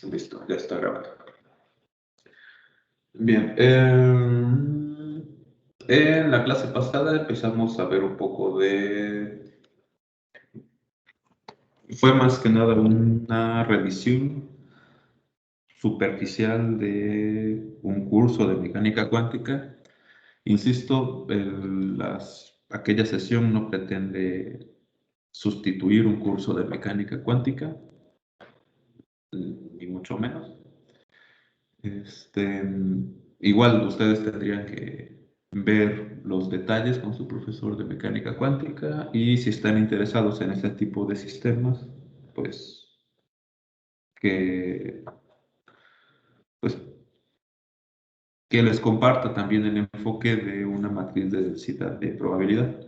Listo, ya está grabando. Bien, en la clase pasada empezamos a ver un poco de... Fue más que nada una revisión superficial de un curso de mecánica cuántica. Insisto, aquella sesión no pretende sustituir un curso de mecánica cuántica, ni mucho menos. Este, igual ustedes tendrían que ver los detalles con su profesor de mecánica cuántica y si están interesados en este tipo de sistemas, pues que, pues, que les comparta también el enfoque de una matriz de densidad de probabilidad.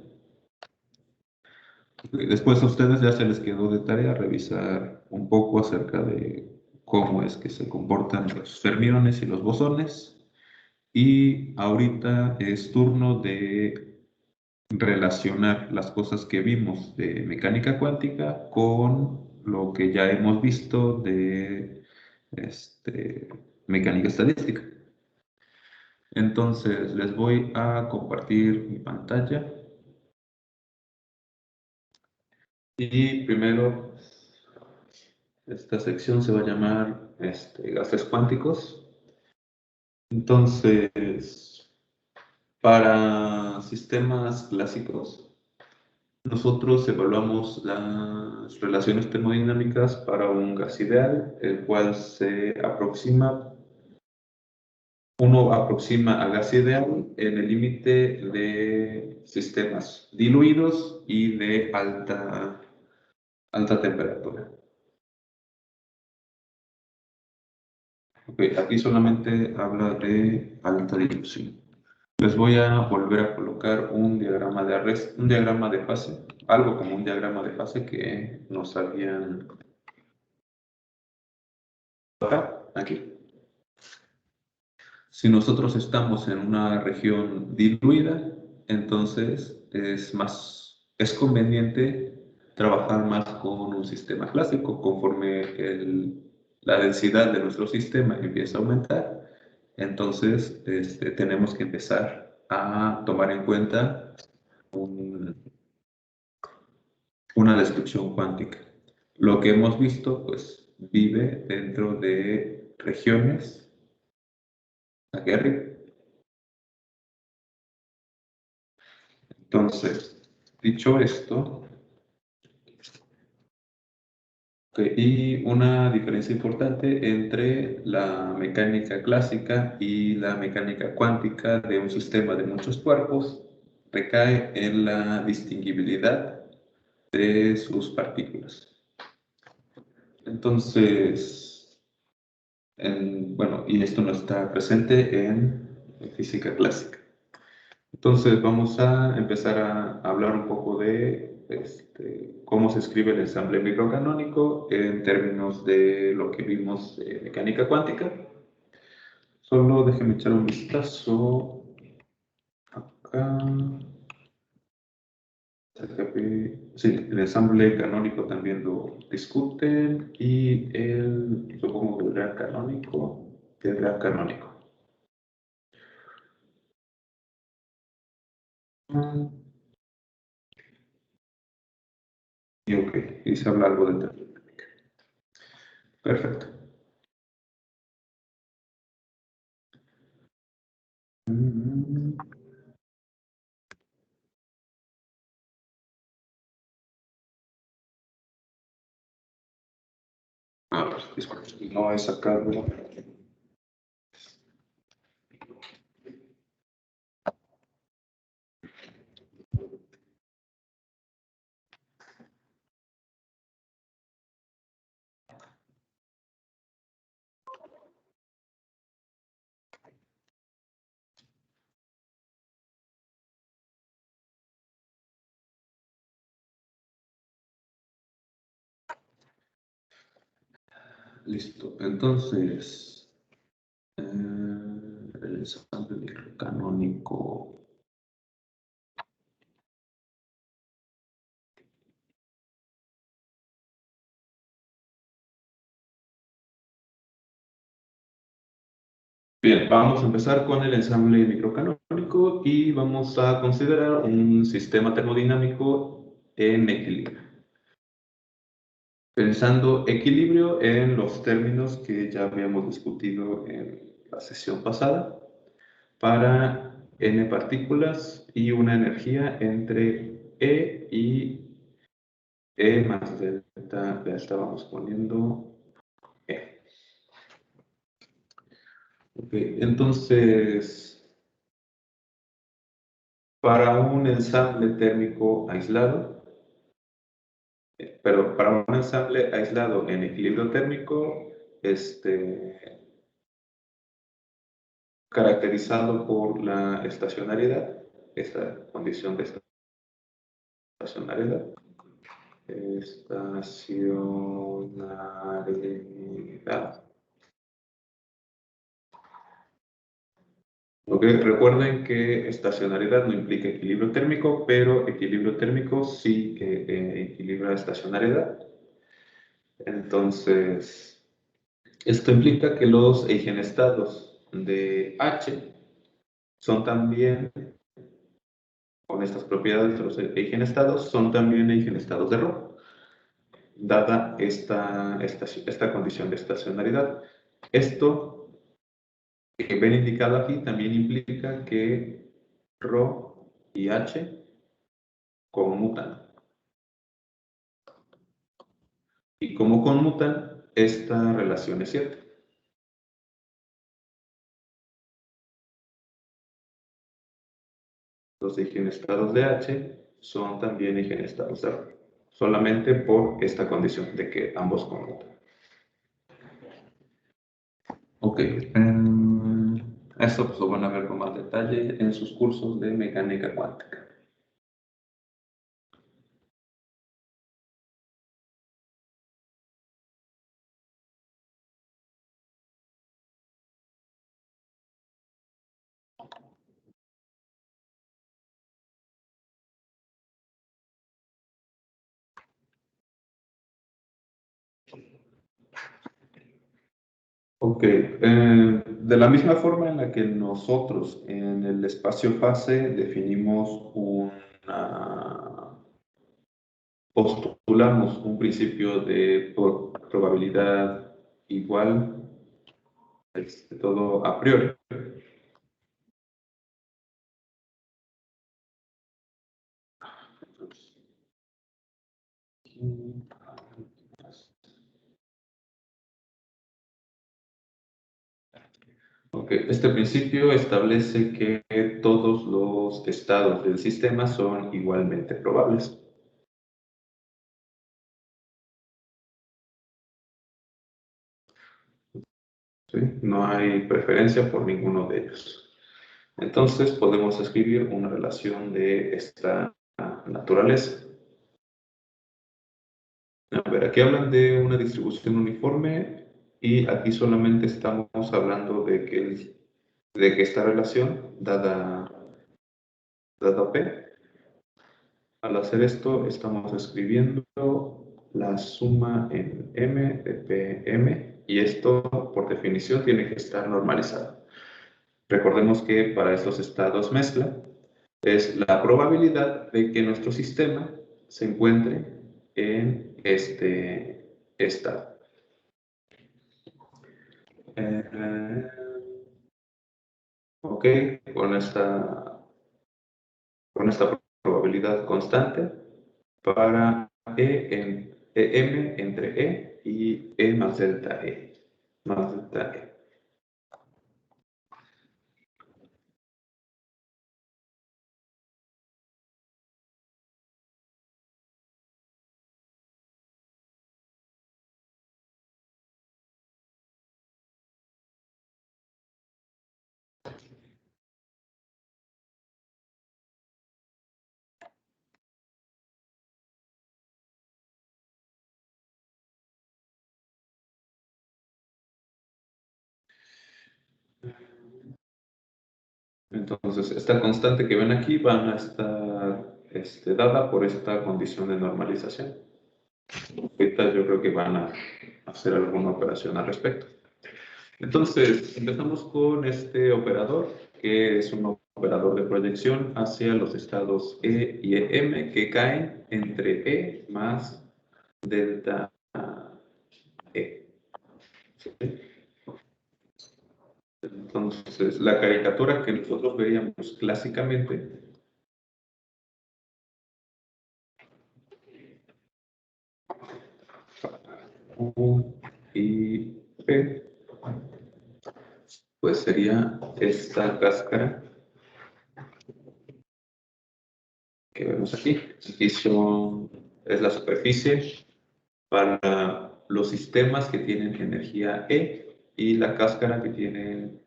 Después a ustedes ya se les quedó de tarea revisar un poco acerca de cómo es que se comportan los fermiones y los bosones. Y ahorita es turno de relacionar las cosas que vimos de mecánica cuántica con lo que ya hemos visto de mecánica estadística. Entonces, les voy a compartir mi pantalla. Y primero, esta sección se va a llamar gases cuánticos. Entonces, para sistemas clásicos, nosotros evaluamos las relaciones termodinámicas para un gas ideal, el cual uno aproxima al gas ideal en el límite de sistemas diluidos y de alta temperatura. Okay, aquí solamente habla de alta dilución. Les voy a volver a colocar un diagrama de fase, algo como un diagrama de fase que nos habían aquí. Si nosotros estamos en una región diluida, entonces es conveniente trabajar más con un sistema clásico. Conforme la densidad de nuestro sistema empieza a aumentar, entonces tenemos que empezar a tomar en cuenta una descripción cuántica. Lo que hemos visto, pues, vive dentro de regiones, aquí arriba. Entonces, dicho esto, y una diferencia importante entre la mecánica clásica y la mecánica cuántica de un sistema de muchos cuerpos recae en la distinguibilidad de sus partículas. Entonces, bueno, y esto no está presente en física clásica. Entonces vamos a empezar a hablar un poco de cómo se escribe el ensamble microcanónico en términos de lo que vimos de mecánica cuántica. Solo déjenme echar un vistazo acá. Sí, el ensamble canónico también lo discuten y supongo que el gran canónico. Y ok, y se habla algo de termodinámica. Perfecto. Pues, disculpe, no he sacado. Listo. Entonces, el ensamble canónico. Bien, vamos a empezar con el ensamble microcanónico y vamos a considerar un sistema termodinámico en equilibrio. Pensando equilibrio en los términos que ya habíamos discutido en la sesión pasada, para n partículas y una energía entre E y E más delta, ya estábamos poniendo E. Ok, entonces, para un ensamble térmico aislado, pero para un ensamble aislado en equilibrio térmico, caracterizado por la estacionariedad, esta condición de estacionariedad, estacionariedad. Ok, recuerden que estacionariedad no implica equilibrio térmico, pero equilibrio térmico sí que equilibra estacionariedad. Entonces, esto implica que los eigenestados de H son también, con estas propiedades de los eigenestados, son también eigenestados de Rho, dada esta condición de estacionariedad. Esto que ven indicado aquí también implica que Rho y H conmutan. Y como conmutan, esta relación es cierta. Los eigenestados de H son también eigenestados de R, solamente por esta condición de que ambos conmutan. Ok, esto pues, lo van a ver con más detalle en sus cursos de mecánica cuántica. Ok, de la misma forma en la que nosotros en el espacio-fase definimos postulamos un principio de probabilidad igual, todo a priori. Okay. Este principio establece que todos los estados del sistema son igualmente probables. ¿Sí? No hay preferencia por ninguno de ellos. Entonces podemos escribir una relación de esta naturaleza. A ver, aquí hablan de una distribución uniforme y aquí solamente estamos hablando de que esta relación, dada P, al hacer esto estamos escribiendo la suma en M de PM y esto por definición tiene que estar normalizado. Recordemos que para estos estados mezcla es la probabilidad de que nuestro sistema se encuentre en este estado. Eh, ok, con esta probabilidad constante para M entre E y E más delta E. Más delta E. Entonces, esta constante que ven aquí van a estar dada por esta condición de normalización. Ahorita yo creo que van a hacer alguna operación al respecto. Entonces, empezamos con este operador, que es un operador de proyección hacia los estados E y M que caen entre E más delta E. ¿Sí? Entonces, la caricatura que nosotros veíamos clásicamente U y P, pues sería esta cáscara que vemos aquí. Aquí es la superficie para los sistemas que tienen energía E y la cáscara que tienen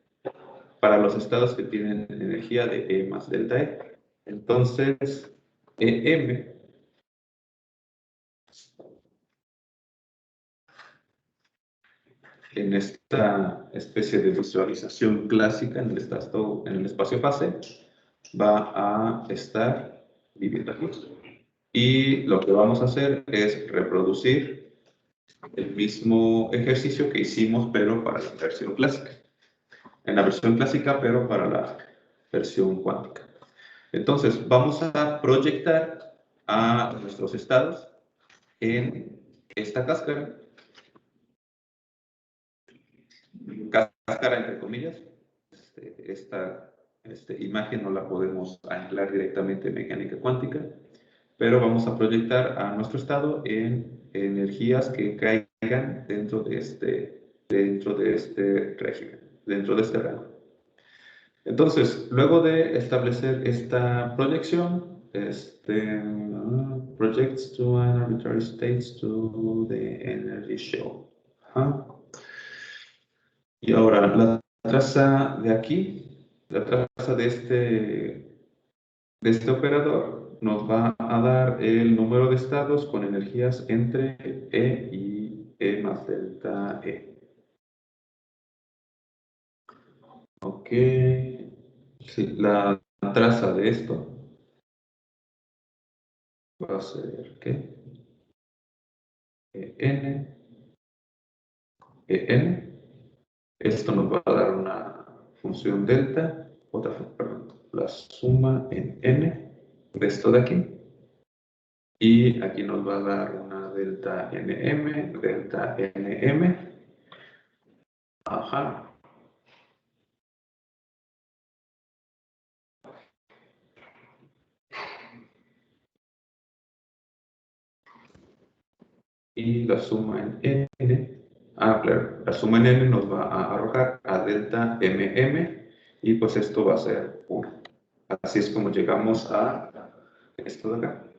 para los estados que tienen energía de E más delta E. Entonces, EM en esta especie de visualización clásica en el espacio fase va a estar viviendo aquí. Y lo que vamos a hacer es reproducir el mismo ejercicio que hicimos, pero para la versión clásica. En la versión clásica, pero para la versión cuántica. Entonces, vamos a proyectar a nuestros estados en esta cáscara entre comillas. Esta imagen no la podemos anclar directamente en mecánica cuántica, pero vamos a proyectar a nuestro estado en energías que caigan dentro de este régimen, dentro de este rango. Entonces, luego de establecer esta proyección, projects to an arbitrary states to the energy shell. Y ahora, la traza de aquí, la traza de este operador, nos va a dar el número de estados con energías entre E y E más delta E. Ok. Sí, la traza de esto va a ser, ¿qué? En, En. Esto nos va a dar una función delta, perdón, la suma en N de esto de aquí. Y aquí nos va a dar una delta NM, delta NM. Ajá. Y la suma en N, claro, la suma en N nos va a arrojar a delta MM y pues esto va a ser 1. Así es como llegamos a esto de acá.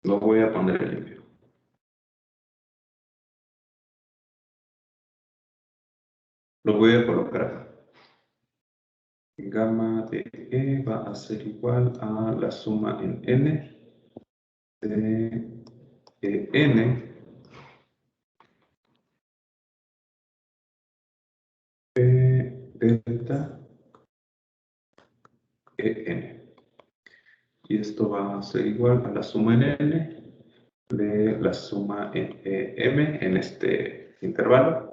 Lo voy a poner limpio. Lo voy a colocar acá. Gamma de E va a ser igual a la suma en N de N P delta EN. Y esto va a ser igual a la suma en N de la suma en M en este intervalo.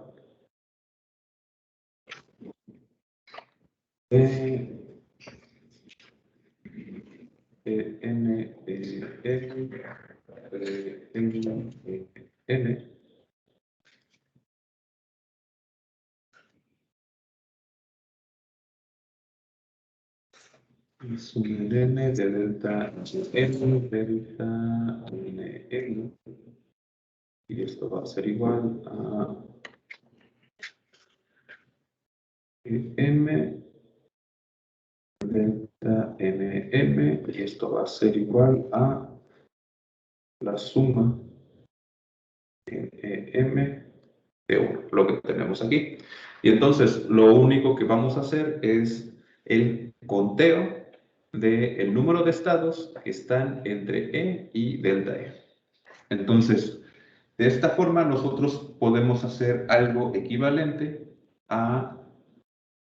N, N, N. Suma en N de delta N, delta N. Y esto va a ser igual a M delta NM, y esto va a ser igual a la suma en M de 1, lo que tenemos aquí. Y entonces lo único que vamos a hacer es el conteo del número de estados que están entre E y delta E. Entonces, de esta forma nosotros podemos hacer algo equivalente a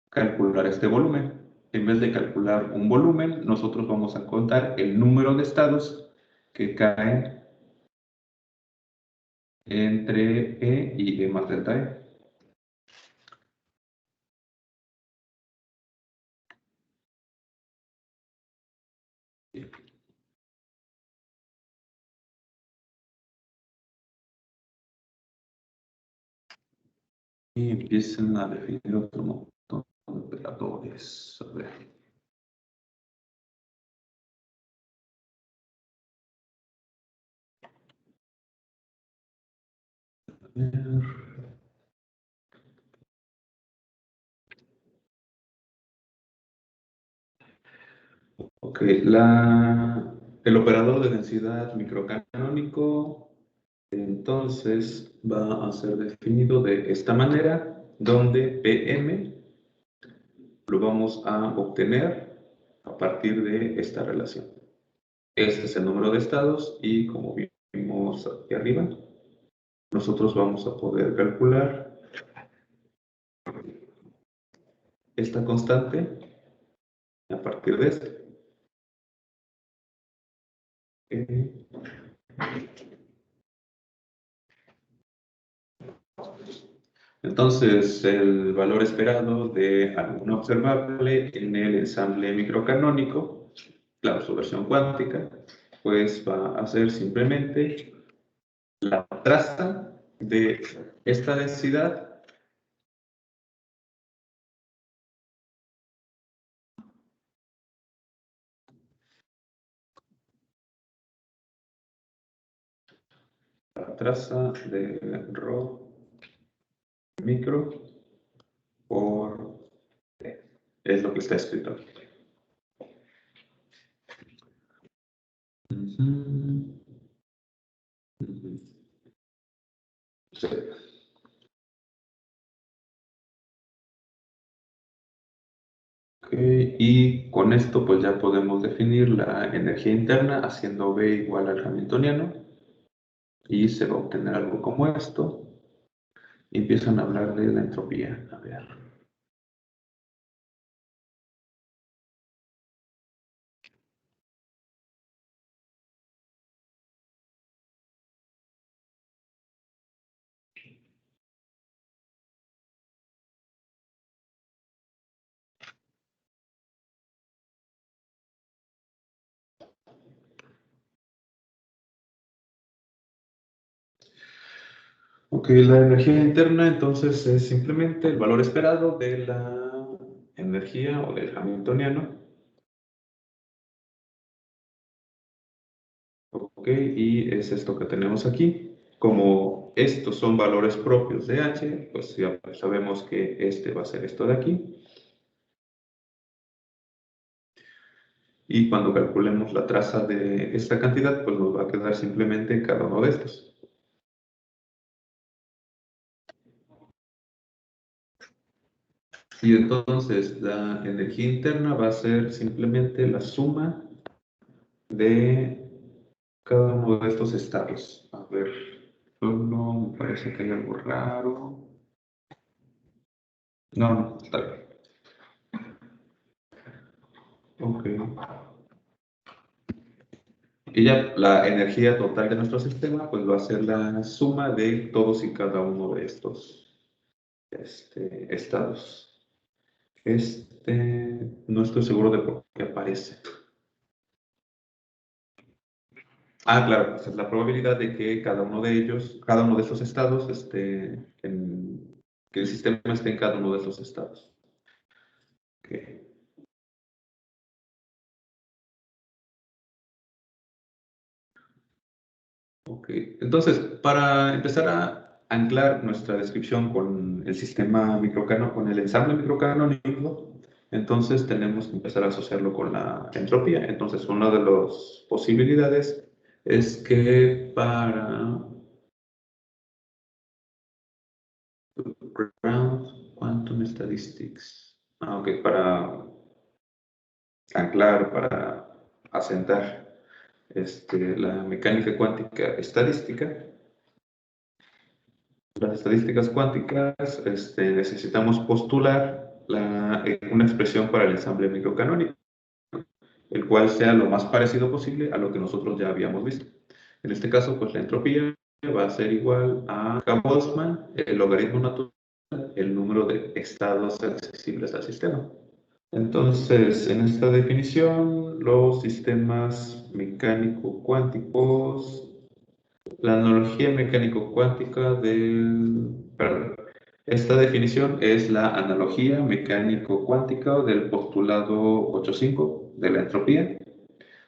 calcular este volumen. En vez de calcular un volumen, nosotros vamos a contar el número de estados que caen entre E y E más delta E. Y empiezan a definir otro montón de operadores. A ver. Ok, el operador de densidad microcanónico entonces va a ser definido de esta manera, donde PM lo vamos a obtener a partir de esta relación. Este es el número de estados y como vimos aquí arriba, nosotros vamos a poder calcular esta constante a partir de esto. Entonces, el valor esperado de algún observable en el ensamble microcanónico, claro, su versión cuántica, pues va a ser simplemente la traza de esta densidad la traza de ρ micro por T. Es lo que está escrito aquí. Sí. Ok, y con esto pues ya podemos definir la energía interna haciendo B igual al hamiltoniano y se va a obtener algo como esto. Y empiezan a hablar de la entropía. A ver. Ok, la energía interna entonces es simplemente el valor esperado de la energía o del hamiltoniano. Ok, y es esto que tenemos aquí. Como estos son valores propios de H, pues ya sabemos que este va a ser esto de aquí. Y cuando calculemos la traza de esta cantidad, pues nos va a quedar simplemente cada uno de estos. Y entonces la energía interna va a ser simplemente la suma de cada uno de estos estados. A ver, solo me parece que hay algo raro. No, no, está bien. Ok. Y ya la energía total de nuestro sistema pues va a ser la suma de todos y cada uno de estos estados. No estoy seguro de por qué aparece. Ah, claro, esa es la probabilidad de que cada uno de ellos, cada uno de estos estados, que el sistema esté en cada uno de esos estados. Okay. Ok, entonces, para empezar a anclar nuestra descripción con el sistema microcanónico, con el ensamble microcanónico, entonces tenemos que empezar a asociarlo con la entropía. Entonces, una de las posibilidades es que para ground quantum statistics, ok, para anclar, para asentar la mecánica cuántica estadística, las estadísticas cuánticas, necesitamos postular una expresión para el ensamble microcanónico, el cual sea lo más parecido posible a lo que nosotros ya habíamos visto. En este caso, pues la entropía va a ser igual a Boltzmann, el logaritmo natural, el número de estados accesibles al sistema. Entonces, en esta definición, los sistemas mecánico-cuánticos, la analogía mecánico-cuántica perdón, esta definición es la analogía mecánico-cuántica del postulado 8.5 de la entropía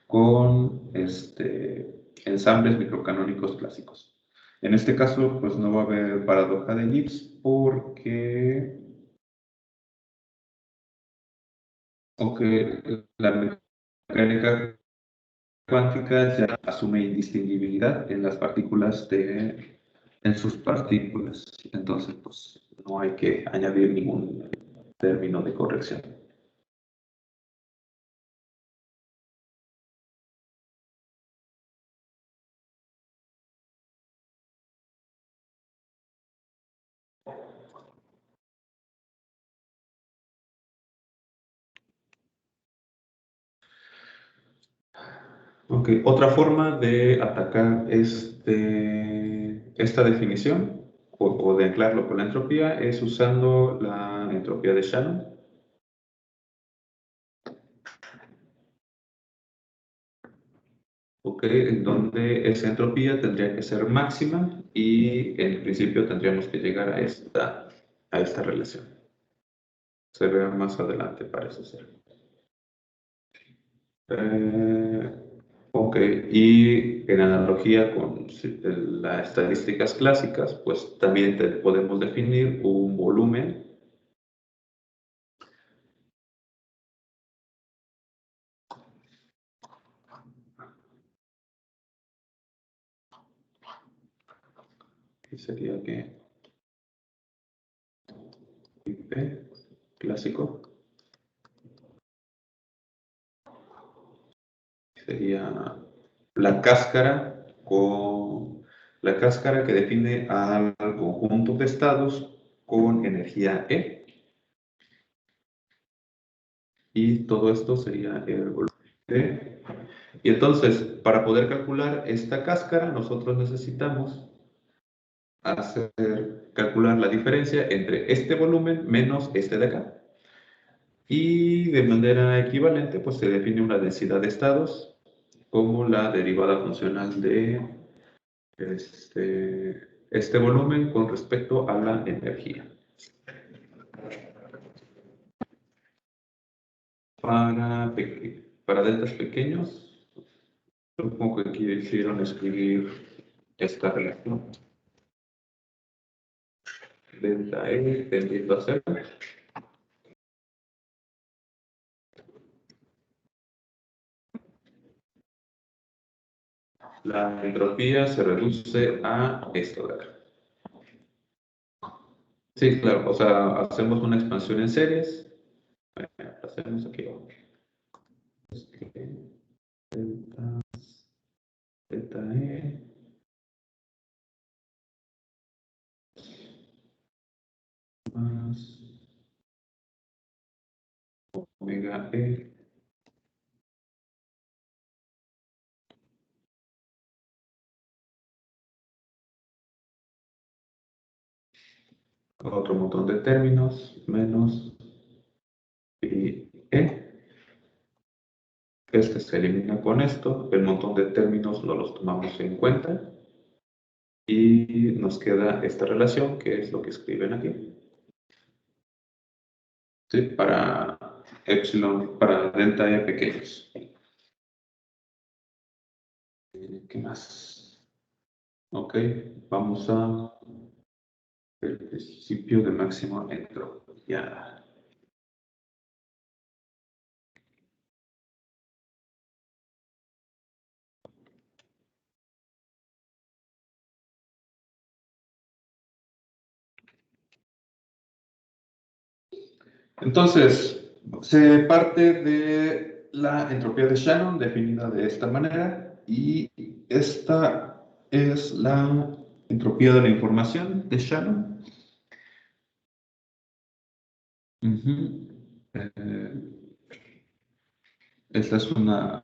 con ensambles microcanónicos clásicos. En este caso, pues no va a haber paradoja de Gibbs porque aunque la mecánica cuántica ya asume indistinguibilidad en las partículas en sus partículas. Entonces, pues no hay que añadir ningún término de corrección. Ok, otra forma de atacar esta definición o de anclarlo con la entropía es usando la entropía de Shannon. Ok, en donde esa entropía tendría que ser máxima y en principio tendríamos que llegar a esta relación. Se vea más adelante, parece ser. Eh, ok, y en analogía con las estadísticas clásicas, pues también podemos definir un volumen que sería que P clásico sería la cáscara con la cáscara que define al conjunto de estados con energía E y todo esto sería el volumen E. Y entonces, para poder calcular esta cáscara, nosotros necesitamos calcular la diferencia entre este volumen menos este de acá. Y de manera equivalente, pues se define una densidad de estados como la derivada funcional de este volumen con respecto a la energía. Para deltas pequeños, supongo que quisieron escribir esta relación. Delta E tendiendo a cero. La entropía se reduce a esto de acá. Sí, claro, o sea, hacemos una expansión en series. Hacemos aquí delta, delta E más omega E. Otro montón de términos, menos y E. Este se elimina con esto, el montón de términos no los tomamos en cuenta y nos queda esta relación que es lo que escriben aquí. ¿Sí? Para epsilon, para delta E pequeños. ¿Qué más? Ok, vamos a el principio de máxima entropía. Entonces, se parte de la entropía de Shannon, definida de esta manera, y esta es la entropía de la información de Shannon. Esta es una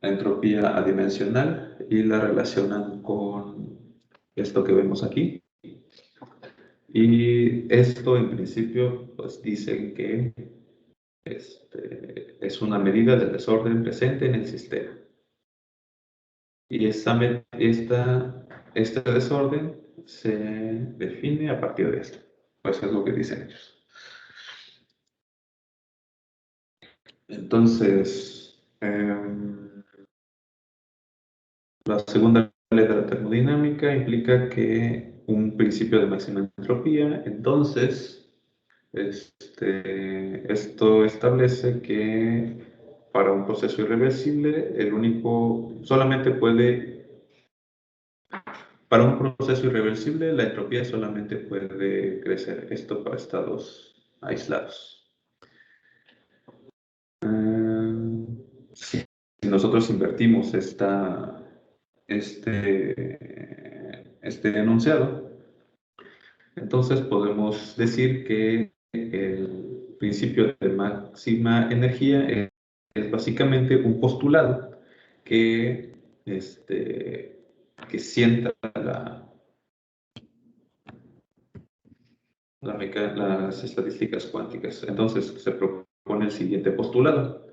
entropía adimensional y la relacionan con esto que vemos aquí. Y esto en principio pues dice que es una medida del desorden presente en el sistema. Y este desorden se define a partir de esto. Pues es lo que dicen ellos. Entonces, la segunda ley de la termodinámica implica que un principio de máxima entropía, entonces, esto establece que para un proceso irreversible, para un proceso irreversible, la entropía solamente puede crecer. Esto para estados aislados. Si nosotros invertimos este enunciado, entonces podemos decir que el principio de máxima energía es básicamente un postulado que, que sienta las estadísticas cuánticas. Entonces se propone el siguiente postulado.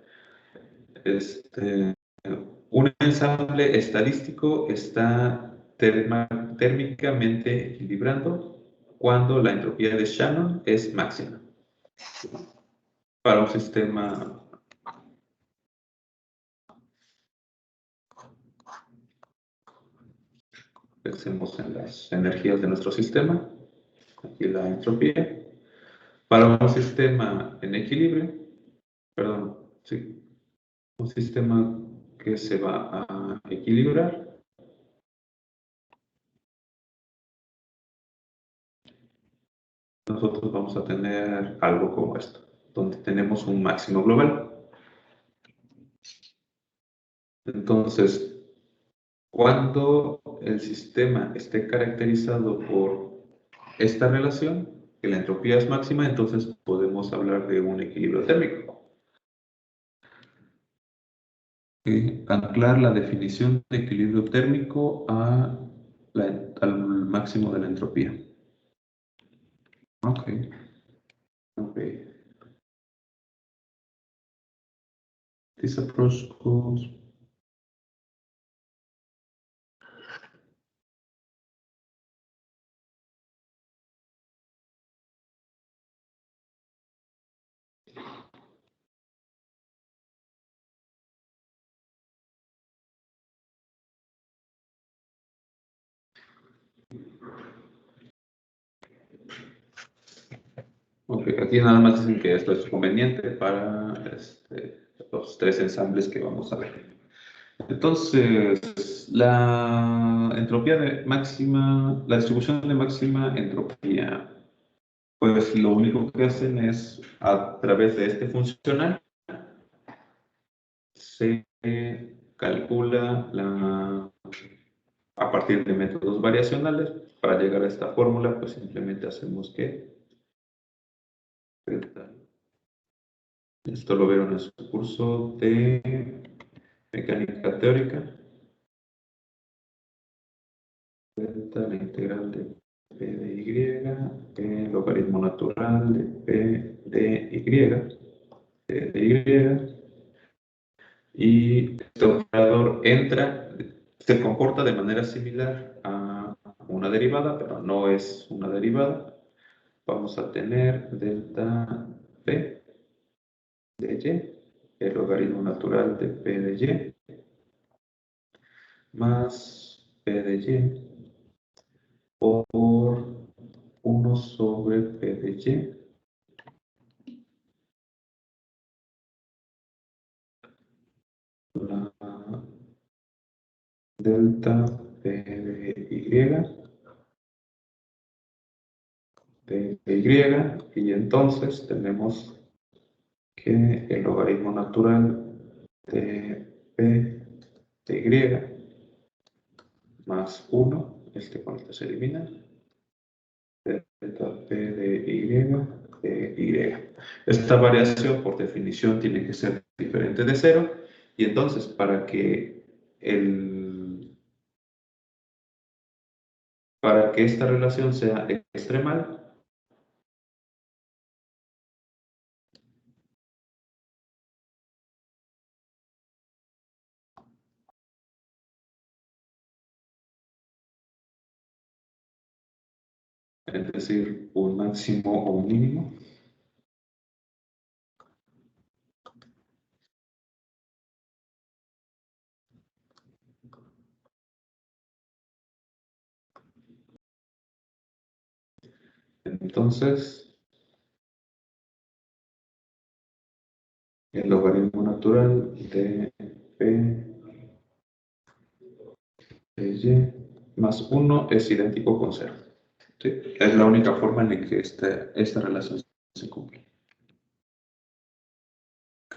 Un ensamble estadístico está térmicamente equilibrando cuando la entropía de Shannon es máxima. Para un sistema pensemos en las energías de nuestro sistema, aquí la entropía. Para un sistema en equilibrio, perdón, sí, un sistema que se va a equilibrar, nosotros vamos a tener algo como esto, donde tenemos un máximo global. Entonces, cuando el sistema esté caracterizado por esta relación, que la entropía es máxima, entonces podemos hablar de un equilibrio térmico. Anclar la definición de equilibrio térmico al máximo de la entropía. Ok. This approach goes. Ok, aquí nada más dicen que esto es conveniente para los tres ensambles que vamos a ver. Entonces, la distribución de máxima entropía, pues lo único que hacen es, a través de este funcional, se calcula a partir de métodos variacionales. Para llegar a esta fórmula, pues simplemente hacemos que esto lo vieron en su curso de mecánica teórica. Delta la integral de P de Y, el logaritmo natural de P de Y este operador se comporta de manera similar a una derivada, pero no es una derivada. Vamos a tener delta P de Y, el logaritmo natural de P de Y, más P de Y por 1 sobre P de Y. La delta P de Y, y entonces tenemos que el logaritmo natural de P de Y más 1, con este se elimina, delta P de Y. Esta variación, por definición, tiene que ser diferente de 0, y entonces para que Para que esta relación sea extremal, es decir, un máximo o un mínimo, entonces el logaritmo natural de P de Y más 1 es idéntico con 0. ¿Sí? Es la única forma en la que esta relación se cumple. Ok,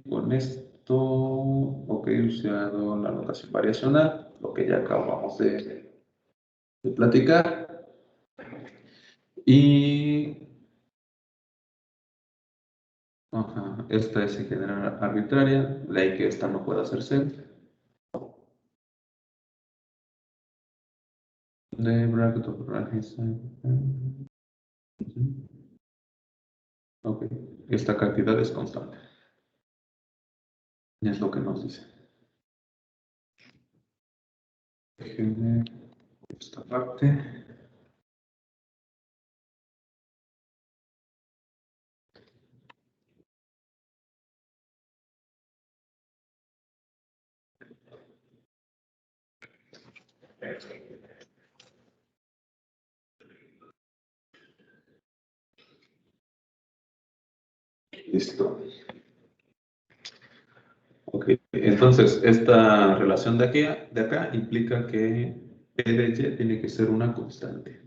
con esto, ok, usado la notación variacional, lo que ya acabamos de platicar. Y ajá, esta es en general arbitraria, ley que esta no puede hacerse. De bracket of ok, esta cantidad es constante. Y es lo que nos dice. Déjenme esta parte. Listo. Ok, entonces esta relación de acá implica que P de Y tiene que ser una constante.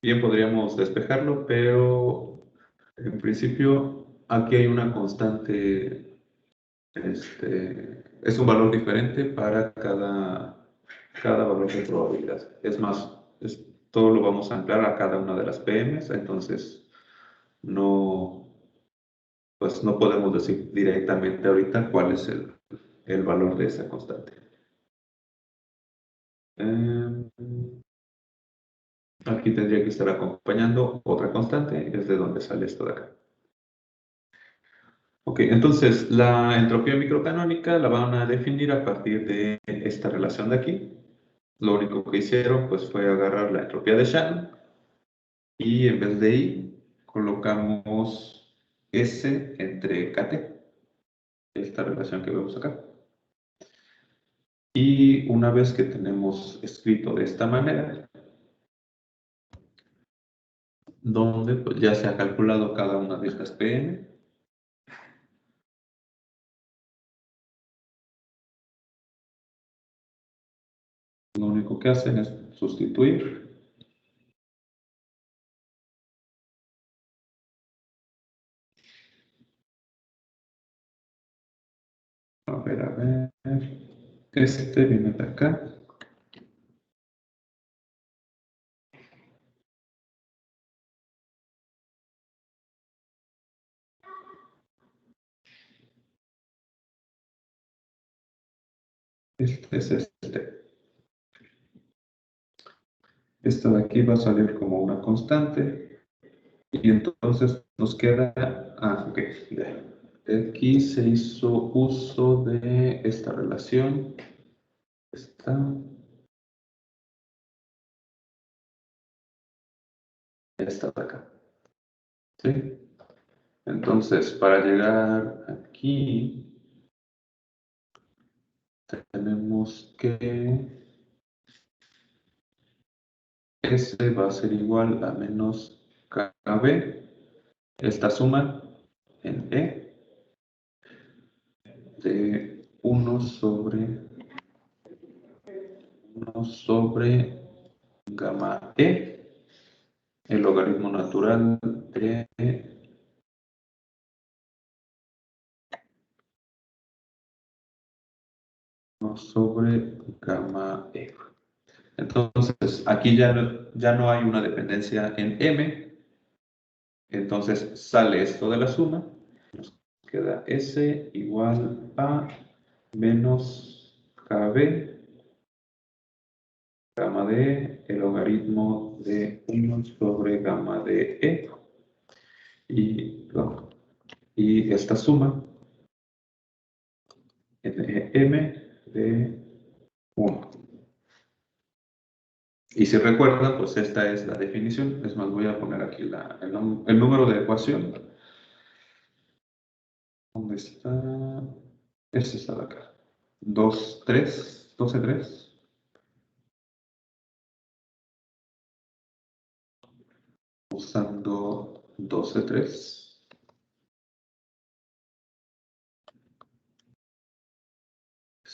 Bien, podríamos despejarlo, pero en principio aquí hay una constante, es un valor diferente para cada valor de probabilidad. Es más, todo lo vamos a anclar a cada una de las PMs, entonces no, pues no podemos decir directamente ahorita cuál es el valor de esa constante. Aquí tendría que estar acompañando otra constante, es de donde sale esto de acá. Ok, entonces la entropía microcanónica la van a definir a partir de esta relación de aquí. Lo único que hicieron pues fue agarrar la entropía de Shannon y en vez de I colocamos S entre KT, esta relación que vemos acá. Y una vez que tenemos escrito de esta manera, donde pues, ya se ha calculado cada una de estas PM, lo único que hacen es sustituir. A ver, este viene de acá. Este es este. Esta de aquí va a salir como una constante. Y entonces nos queda, ok, ya. Aquí se hizo uso de esta relación, esta de acá, ¿sí? Entonces, para llegar aquí, tenemos que S va a ser igual a menos KB, esta suma en E de 1 sobre gamma E, el logaritmo natural de 1 sobre gamma E. Entonces, aquí ya no hay una dependencia en M, entonces sale esto de la suma, nos queda S igual a menos KB gamma de el logaritmo de 1 sobre gamma de e y esta suma m de 1. Y si recuerdan, pues esta es la definición. Es más, voy a poner aquí el número de ecuación. ¿Dónde está? Este está de acá. 2, 3, 12, 3. Usando 12, 3.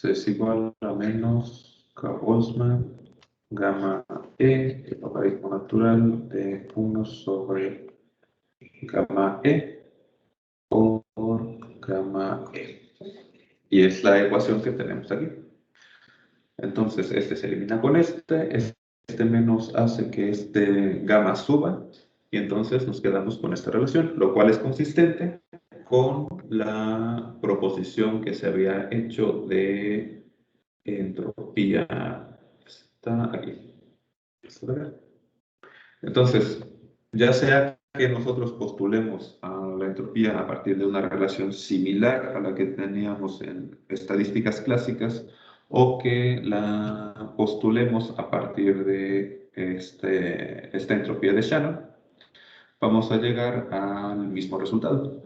Es igual a menos K Boltzmann, gamma E, el logaritmo natural de 1 sobre gamma E por gamma E. Y es la ecuación que tenemos aquí. Entonces, este se elimina con este menos hace que este gamma suba, y entonces nos quedamos con esta relación, lo cual es consistente con la proposición que se había hecho de entropía. Está aquí. Entonces, ya sea que nosotros postulemos a la entropía a partir de una relación similar a la que teníamos en estadísticas clásicas, o que la postulemos a partir de esta entropía de Shannon, vamos a llegar al mismo resultado.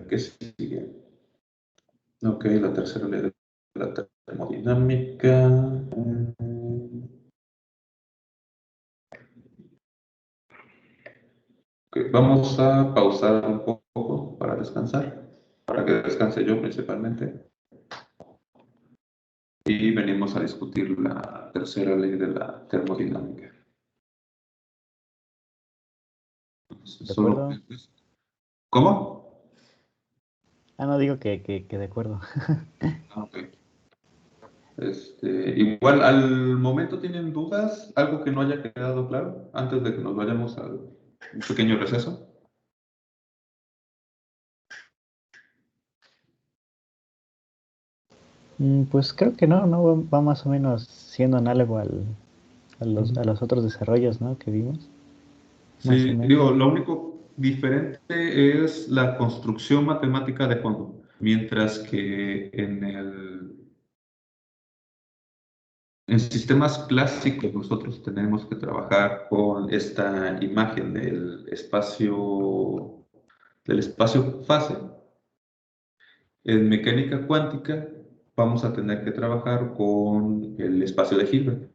¿Qué sigue? Ok, la tercera ley de la termodinámica. Ok, vamos a pausar un poco para descansar, para que descanse yo principalmente. Y venimos a discutir la tercera ley de la termodinámica. De Solo... acuerdo. ¿Cómo? Ah, no digo que de acuerdo. Ah, ok. Igual, al momento tienen dudas, algo que no haya quedado claro, antes de que nos vayamos a un pequeño receso. Pues creo que no, va más o menos siendo análogo a los otros desarrollos, ¿no? Que vimos, más o Sí, menos. digo, lo único diferente es la construcción matemática de fondo, mientras que en sistemas clásicos nosotros tenemos que trabajar con esta imagen del espacio fase. En mecánica cuántica vamos a tener que trabajar con el espacio de Hilbert,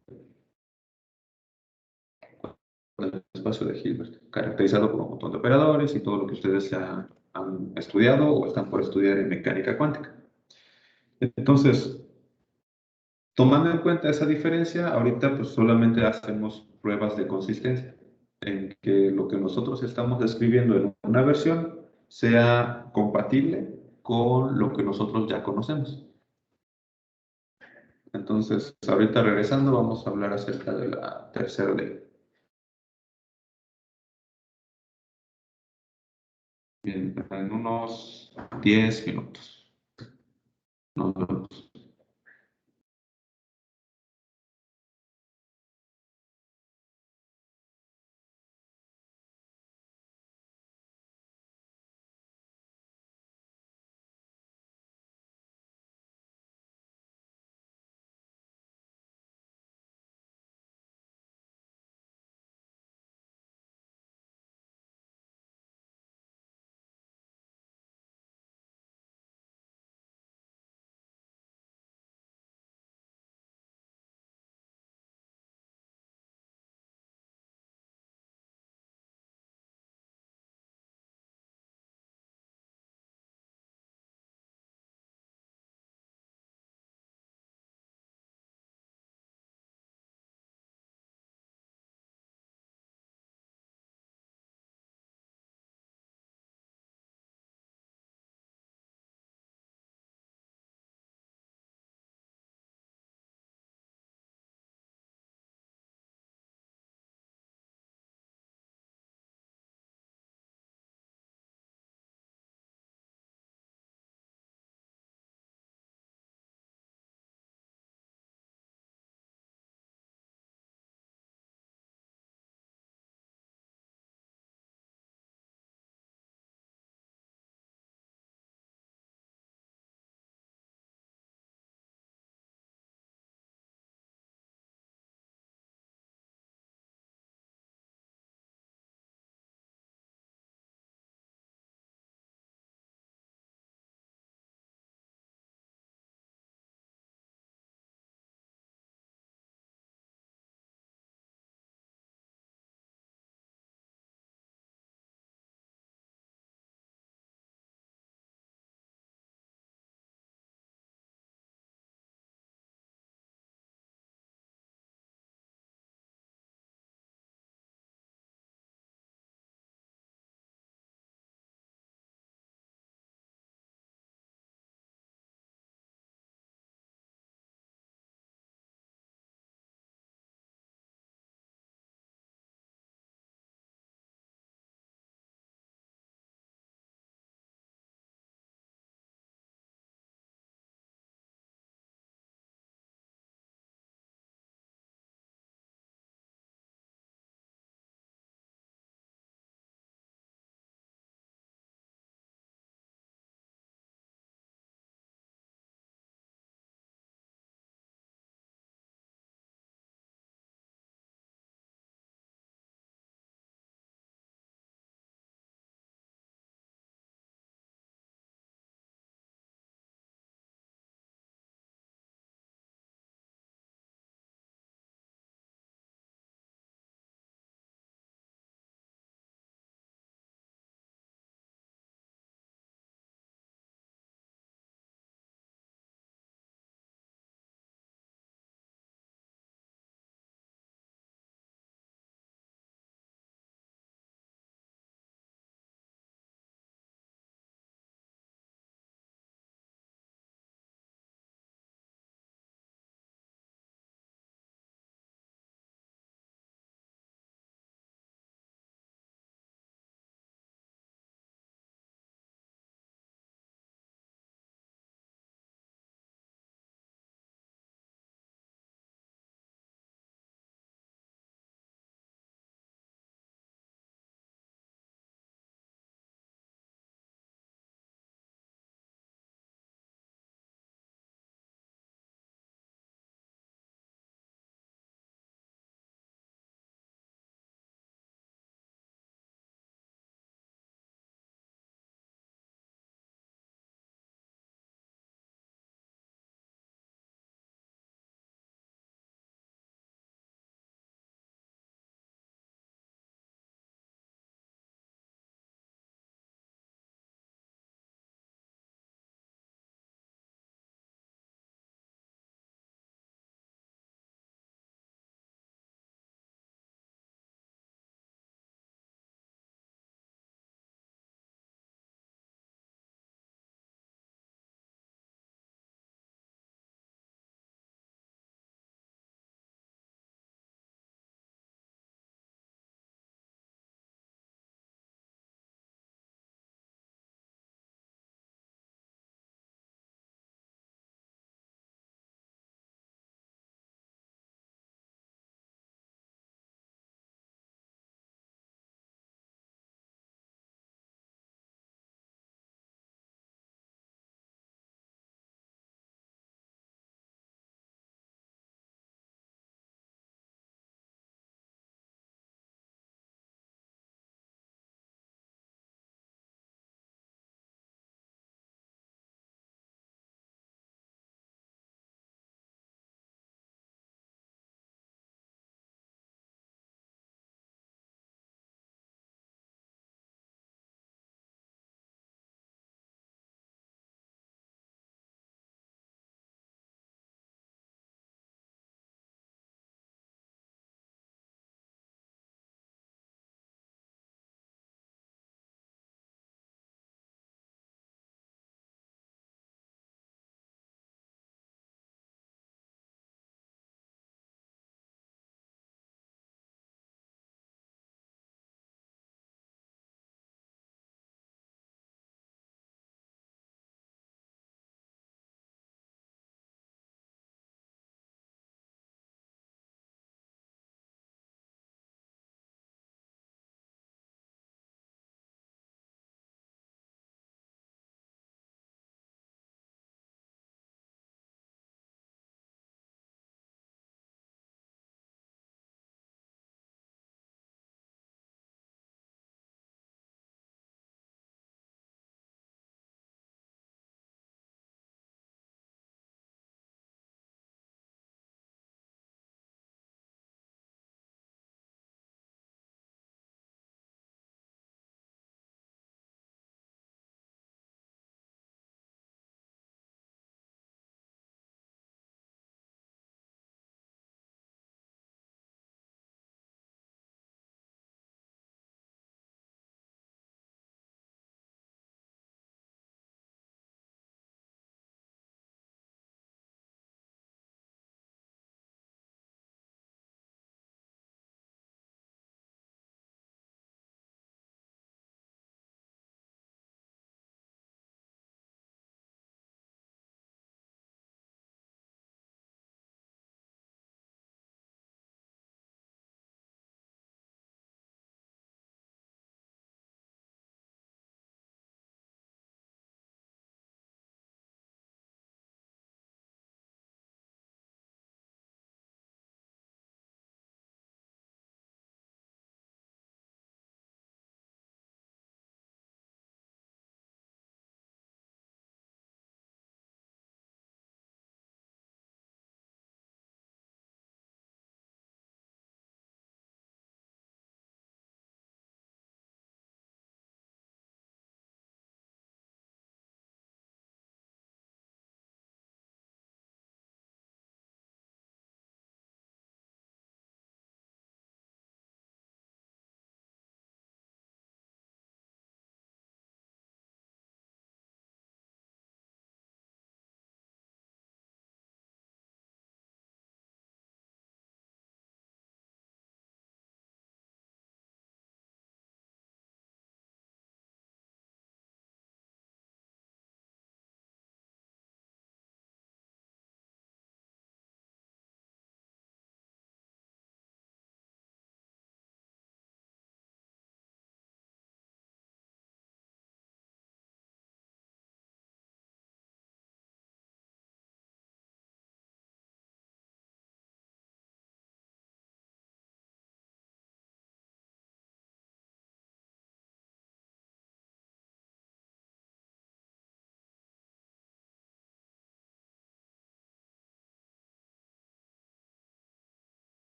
el espacio de Hilbert, caracterizado por un montón de operadores y todo lo que ustedes ya han estudiado o están por estudiar en mecánica cuántica. Entonces, tomando en cuenta esa diferencia, ahorita pues solamente hacemos pruebas de consistencia, en que lo que nosotros estamos describiendo en una versión sea compatible con lo que nosotros ya conocemos. Entonces, ahorita regresando, vamos a hablar acerca de la tercera ley. Bien, en unos 10 minutos. Nos vemos.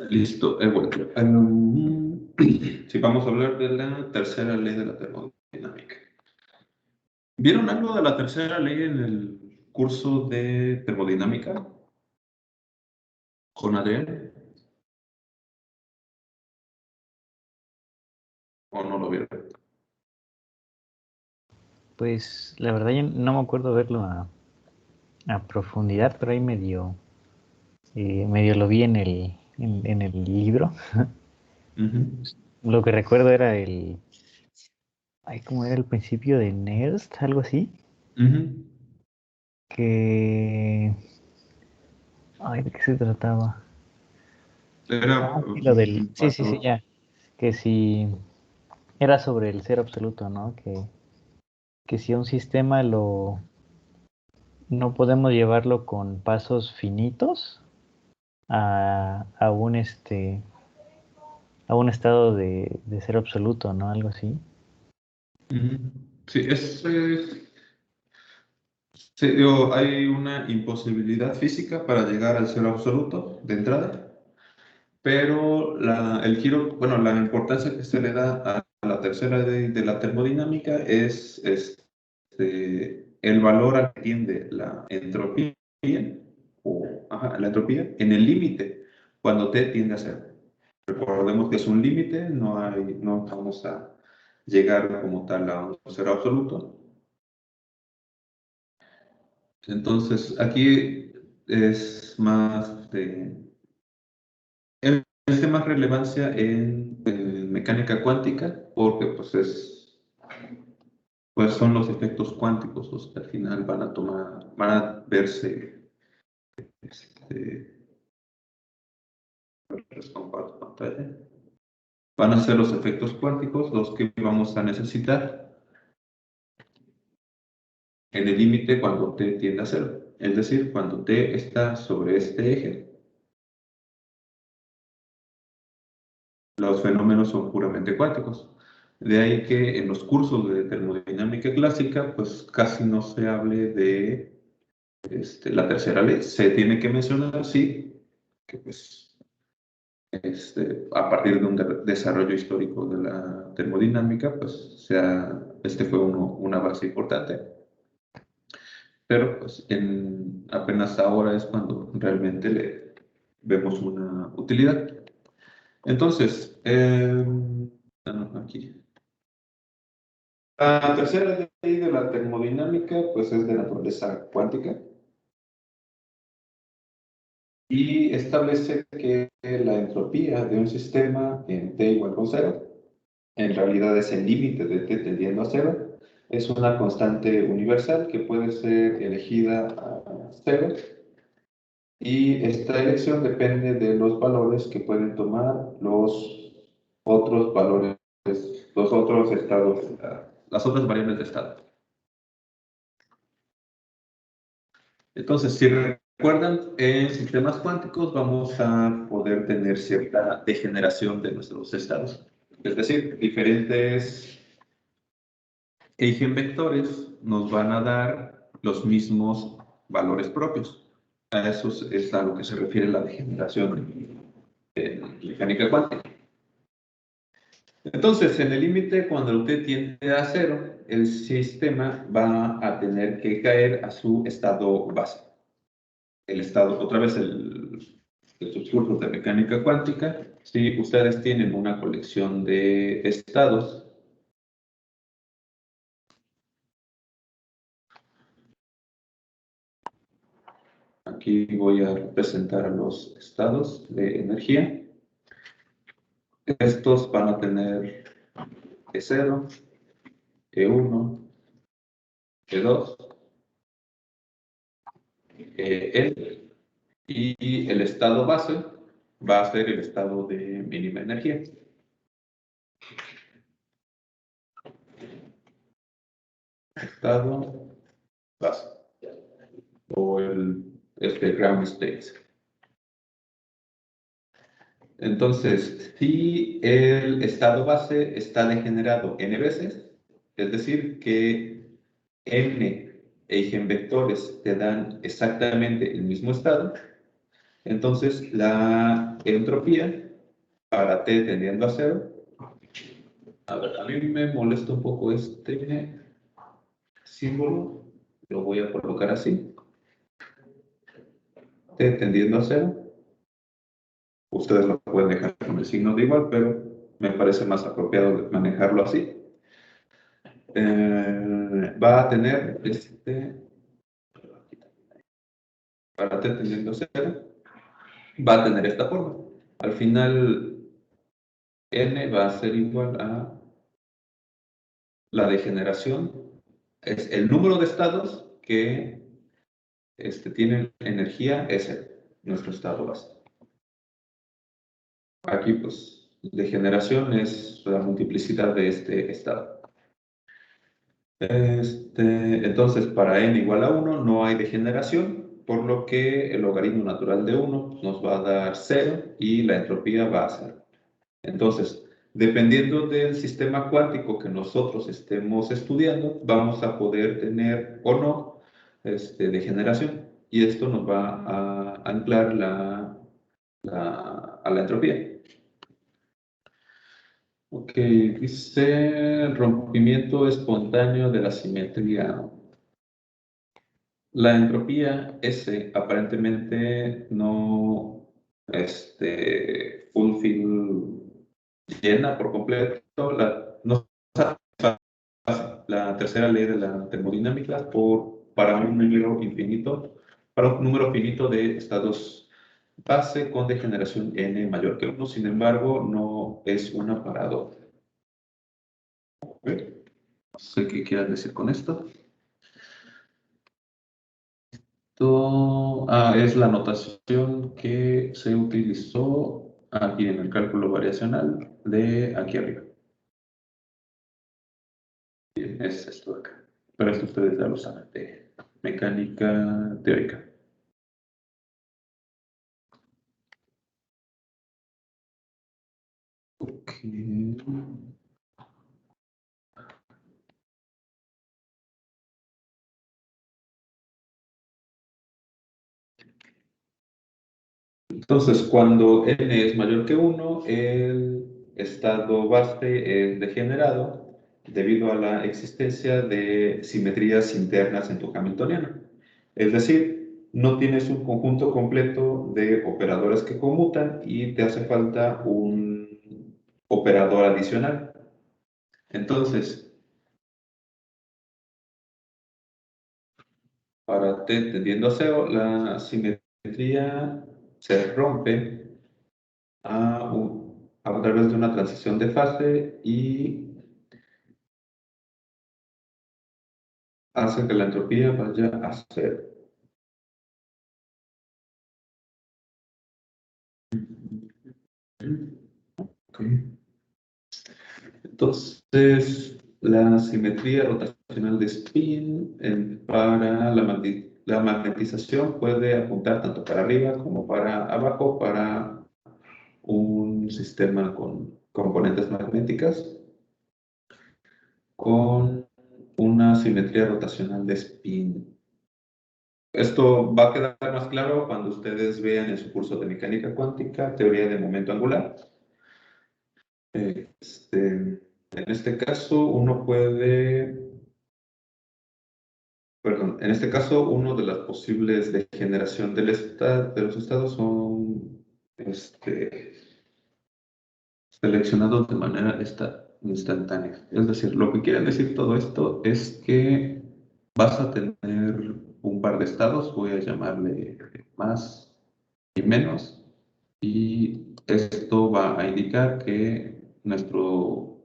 Listo, he vuelto. Sí, vamos a hablar de la tercera ley de la termodinámica. ¿Vieron algo de la tercera ley en el curso de termodinámica con Adrián? ¿O no lo vieron? Pues la verdad yo no me acuerdo verlo a profundidad, pero ahí medio lo vi en el libro. Ujú. Lo que recuerdo era ay, ¿cómo era el principio de Nernst? Algo así. Ujú. Que, ay, ¿de qué se trataba? Era Ah, sí, lo del, sí, sí, sí, valor. ya. Que si era sobre el cero absoluto, ¿no? Que si un sistema no podemos llevarlo con pasos finitos a un a un estado de cero absoluto, ¿no? Algo así. Ujú. Sí, sí, digo, hay una imposibilidad física para llegar al cero absoluto de entrada. Pero el giro, bueno, la importancia que se le da a la tercera ley de la termodinámica es el valor al que tiende la entropía, la entropía en el límite, cuando T tiende a cero. Recordemos que es un límite, no vamos a llegar como tal a un cero absoluto. Entonces, aquí es más es de más relevancia en mecánica cuántica porque pues son los efectos cuánticos los que al final van a verse, este, les comparto pantalla, van a ser los efectos cuánticos los que vamos a necesitar en el límite cuando t tiende a cero, es decir, cuando t está sobre este eje, los fenómenos son puramente cuánticos. De ahí que en los cursos de termodinámica clásica, pues casi no se hable de la tercera ley. Se tiene que mencionar, sí, que pues a partir de un desarrollo histórico de la termodinámica, pues este fue una base importante. Pero pues apenas ahora es cuando realmente le vemos una utilidad. Entonces, aquí. La tercera ley de la termodinámica, pues es de naturaleza cuántica y establece que la entropía de un sistema en t igual con cero, en realidad es el límite de t tendiendo a cero, es una constante universal que puede ser elegida a cero y esta elección depende de los valores que pueden tomar los otros valores, los otros estados, las otras variables de estado. Entonces, si recuerdan, en sistemas cuánticos vamos a poder tener cierta degeneración de nuestros estados. Es decir, diferentes eigenvectores nos van a dar los mismos valores propios. A eso es a lo que se refiere la degeneración en mecánica cuántica. Entonces, en el límite, cuando el t tiende a cero, el sistema va a tener que caer a su estado base. El estado, otra vez sus cursos de mecánica cuántica, si ustedes tienen una colección de estados, aquí voy a representar a los estados de energía. Estos van a tener E0, E1, E2, E y el estado base va a ser el estado de mínima energía. Estado base o ground state. Entonces, si el estado base está degenerado n veces, es decir, que n eigenvectores te dan exactamente el mismo estado, entonces la entropía para t tendiendo a cero, a ver, a mí me molesta un poco este símbolo, lo voy a colocar así, t tendiendo a cero, ustedes lo pueden dejar con el signo de igual, pero me parece más apropiado manejarlo así. Va a tener para t tendiendo a cero, va a tener esta forma. Al final, n va a ser igual a la degeneración, es el número de estados que tienen energía, es nuestro estado base. Aquí, pues, degeneración es la multiplicidad de este estado. Entonces, para n igual a 1 no hay degeneración, por lo que el logaritmo natural de 1 nos va a dar 0 y la entropía va a 0. Entonces, dependiendo del sistema cuántico que nosotros estemos estudiando, vamos a poder tener o no degeneración. Y esto nos va a anclar a la entropía. Ok, dice rompimiento espontáneo de la simetría. La entropía S aparentemente no fulfill llena por completo no satisface la tercera ley de la termodinámica para un número infinito, para un número finito de estados base con degeneración n mayor que 1. Sin embargo, no es una paradoja. No sé qué quieras decir con esto. Es la notación que se utilizó aquí en el cálculo variacional de aquí arriba. Bien, es esto de acá. Pero esto ustedes ya lo saben de mecánica teórica. Ok. Entonces, cuando n es mayor que 1, el estado base es degenerado debido a la existencia de simetrías internas en tu hamiltoniano. Es decir, no tienes un conjunto completo de operadores que conmutan y te hace falta un operador adicional. Entonces, para t tendiendo a cero, la simetría se rompe a través de una transición de fase y hace que la entropía vaya a cero. Okay. Entonces, la simetría rotacional de spin para la magnetización puede apuntar tanto para arriba como para abajo para un sistema con componentes magnéticas con una simetría rotacional de spin. Esto va a quedar más claro cuando ustedes vean en su curso de mecánica cuántica, teoría de momento angular. En este caso, en este caso, uno de las posibles de generación de los estados son seleccionados de manera instantánea. Es decir, lo que quiere decir todo esto es que vas a tener un par de estados, voy a llamarle más y menos, y esto va a indicar que nuestro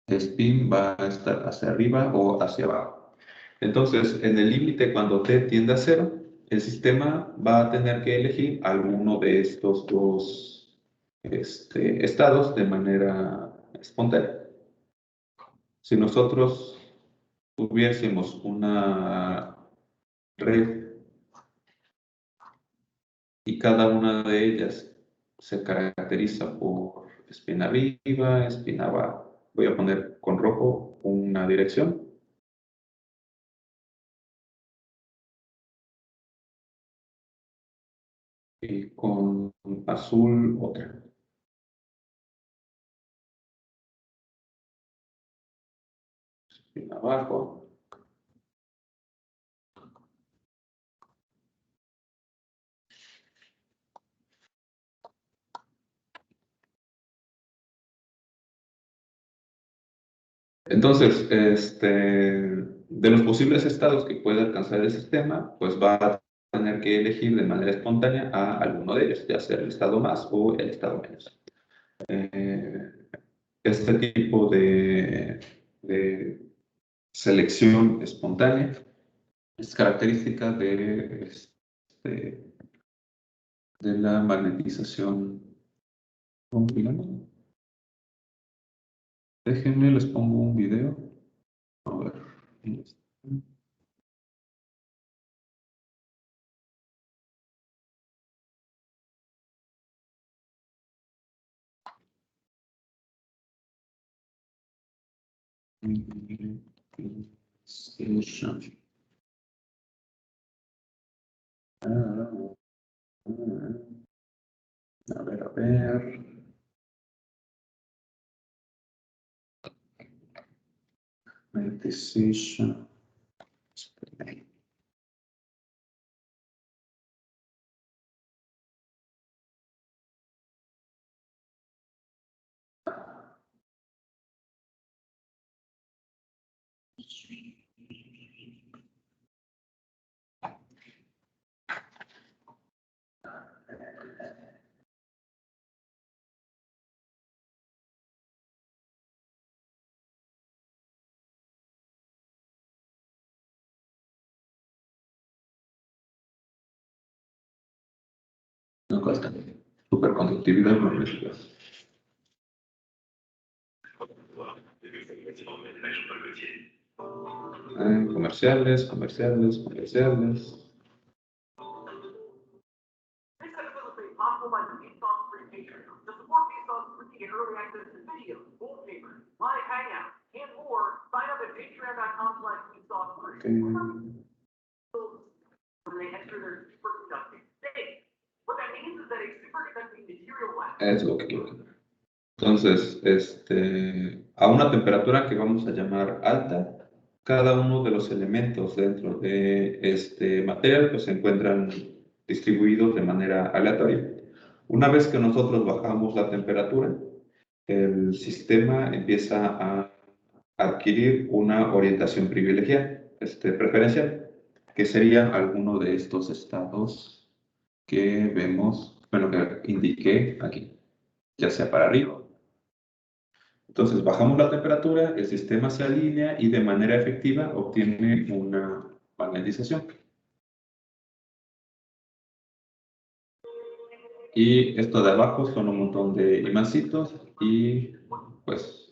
spin va a estar hacia arriba o hacia abajo. Entonces, en el límite, cuando t tiende a cero, el sistema va a tener que elegir alguno de estos dos estados de manera espontánea. Si nosotros tuviésemos una red y cada una de ellas se caracteriza por spin arriba, spin abajo. Voy a poner con rojo una dirección. y con azul otra. Y abajo. Entonces, de los posibles estados que puede alcanzar el sistema, pues va a tener que elegir de manera espontánea a alguno de ellos, ya sea el estado más o el estado menos. Eh, este tipo de selección espontánea es característica de la magnetización. ¿Cómo se llama? Déjenme, les pongo un video. A ver. Station. A ver, a ver. Decision. No cuesta. Superconductividad magnética. Comerciales, comerciales, comerciales. Es lo que quiero. Entonces, a una temperatura que vamos a llamar alta, cada uno de los elementos dentro de este material pues, se encuentran distribuidos de manera aleatoria. Una vez que nosotros bajamos la temperatura, el sistema empieza a adquirir una orientación privilegiada, preferencial, que sería alguno de estos estados que vemos, bueno, que indiqué aquí, ya sea para arriba. Entonces bajamos la temperatura, el sistema se alinea y de manera efectiva obtiene una magnetización. Y esto de abajo son un montón de imancitos y pues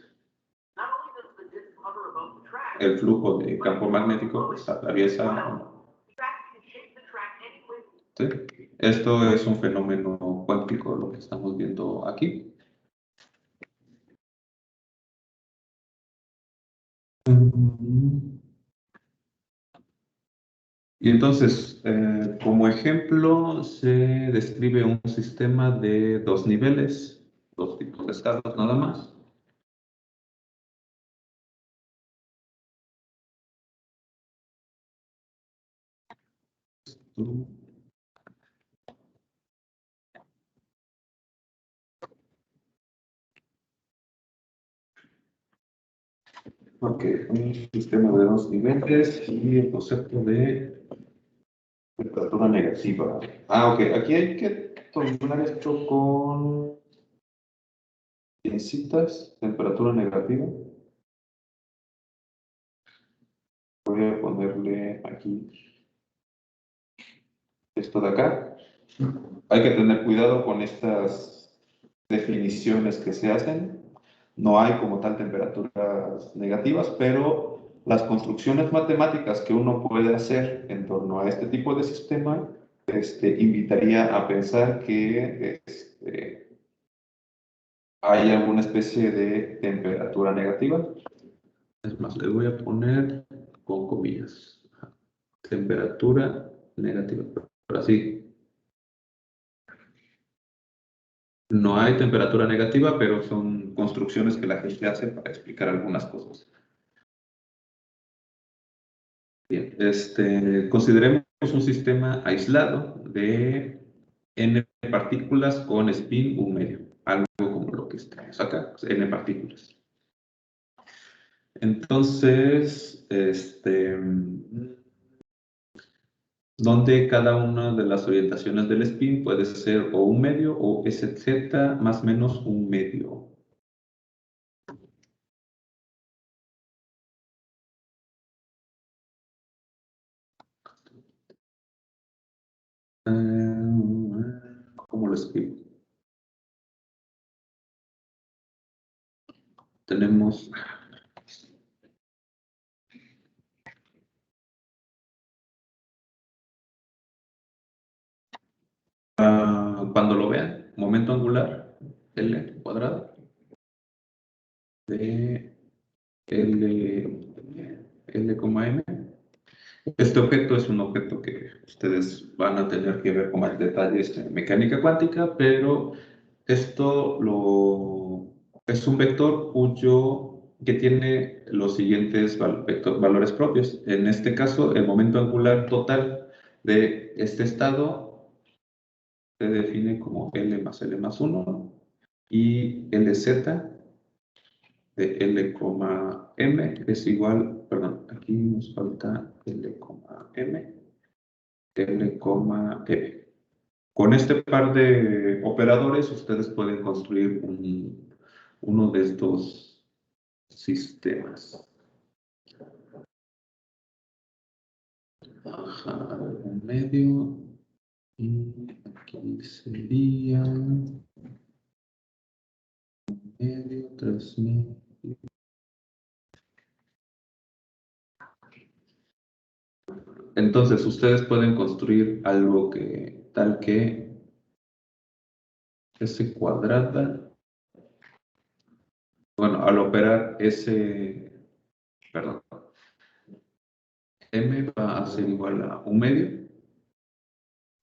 el flujo de campo magnético pues atraviesa. ¿Sí? Esto es un fenómeno cuántico, lo que estamos viendo aquí. Y entonces, como ejemplo, se describe un sistema de dos niveles, dos tipos de estados nada más. Ok, un sistema de dos niveles y el concepto de temperatura negativa. Ah, ok, aquí hay que tomar esto con pincitas, temperatura negativa. Voy a ponerle aquí esto de acá. Hay que tener cuidado con estas definiciones que se hacen. No hay como tal temperaturas negativas, pero las construcciones matemáticas que uno puede hacer en torno a este tipo de sistema, invitaría a pensar que hay alguna especie de temperatura negativa. Es más, le voy a poner con comillas. Temperatura negativa. Pero así. No hay temperatura negativa, pero son construcciones que la gente hace para explicar algunas cosas. Bien, consideremos un sistema aislado de n partículas con spin 1 medio, algo como lo que estamos acá, n partículas. Entonces, donde cada una de las orientaciones del spin puede ser o un medio o SZ más menos un medio. ¿Cómo lo escribo? Tenemos cuando lo vean, momento angular, L cuadrado, de L, M. Este objeto es un objeto que ustedes van a tener que ver con más detalles en mecánica cuántica, pero es un vector que tiene los siguientes valores propios. En este caso, el momento angular total de este estado se define como L más 1 y LZ de L, M es igual, perdón, aquí nos falta L, M, L, M. Con este par de operadores ustedes pueden construir uno de estos sistemas. Ajá, un medio. Y aquí sería medio, 3000. Entonces, ustedes pueden construir algo tal que S cuadrada, bueno, al operar perdón, M va a ser igual a un medio,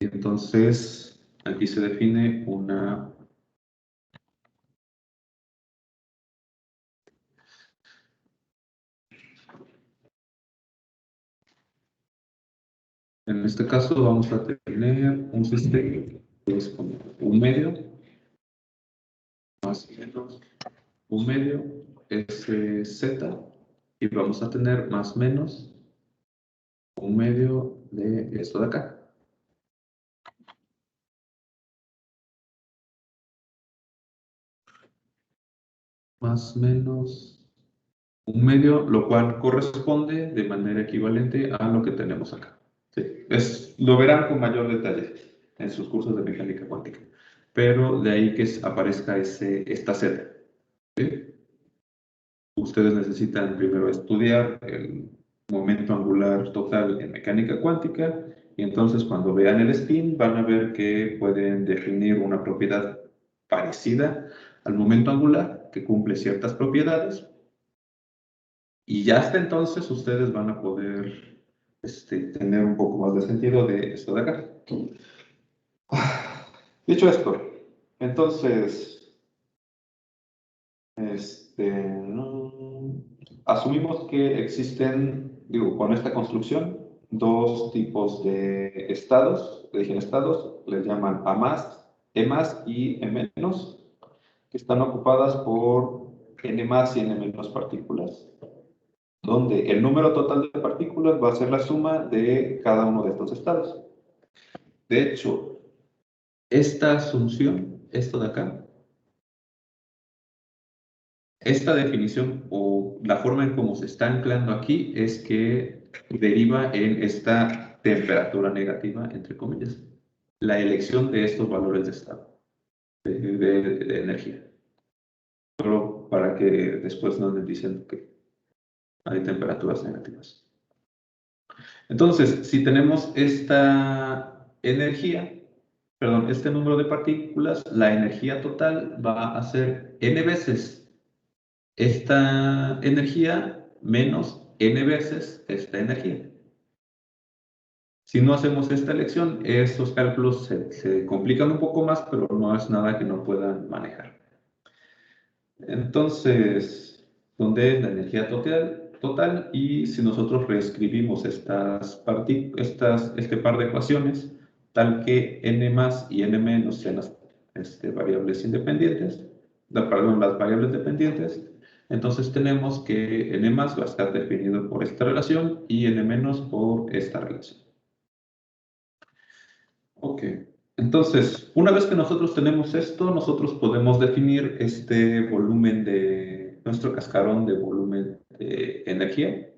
y entonces aquí se define en este caso vamos a tener un sistema que es como un medio, más o menos un medio, Z, y vamos a tener más o menos un medio de esto de acá. Más o menos un medio, lo cual corresponde de manera equivalente a lo que tenemos acá. ¿Sí? Lo verán con mayor detalle en sus cursos de mecánica cuántica, pero de ahí que aparezca esta Z. ¿Sí? Ustedes necesitan primero estudiar el momento angular total en mecánica cuántica, y entonces cuando vean el spin van a ver que pueden definir una propiedad parecida al momento angular, que cumple ciertas propiedades, y ya hasta entonces ustedes van a poder tener un poco más de sentido de esto de acá. Dicho esto, entonces, asumimos que existen, digo, con esta construcción, dos tipos de estados, le dije estados, les llaman A más, E más y E menos, que están ocupadas por N más y N menos partículas, donde el número total de partículas va a ser la suma de cada uno de estos estados. De hecho, esta asunción, esto de acá, esta definición o la forma en cómo se está anclando aquí es que deriva en esta temperatura negativa, entre comillas, la elección de estos valores de estado, de energía. Solo para que después no anden diciendo que hay temperaturas negativas. Entonces, si tenemos esta energía, perdón, este número de partículas, la energía total va a ser n veces esta energía menos n veces esta energía. Si no hacemos esta elección, estos cálculos se complican un poco más, pero no es nada que no puedan manejar. Entonces, ¿dónde es la energía total? Y si nosotros reescribimos este par de ecuaciones, tal que n más y n menos sean las variables independientes, perdón, las variables dependientes, entonces tenemos que n más va a estar definido por esta relación y n menos por esta relación. Ok, entonces, una vez que nosotros tenemos esto, nosotros podemos definir este volumen de nuestro cascarón de volumen de energía,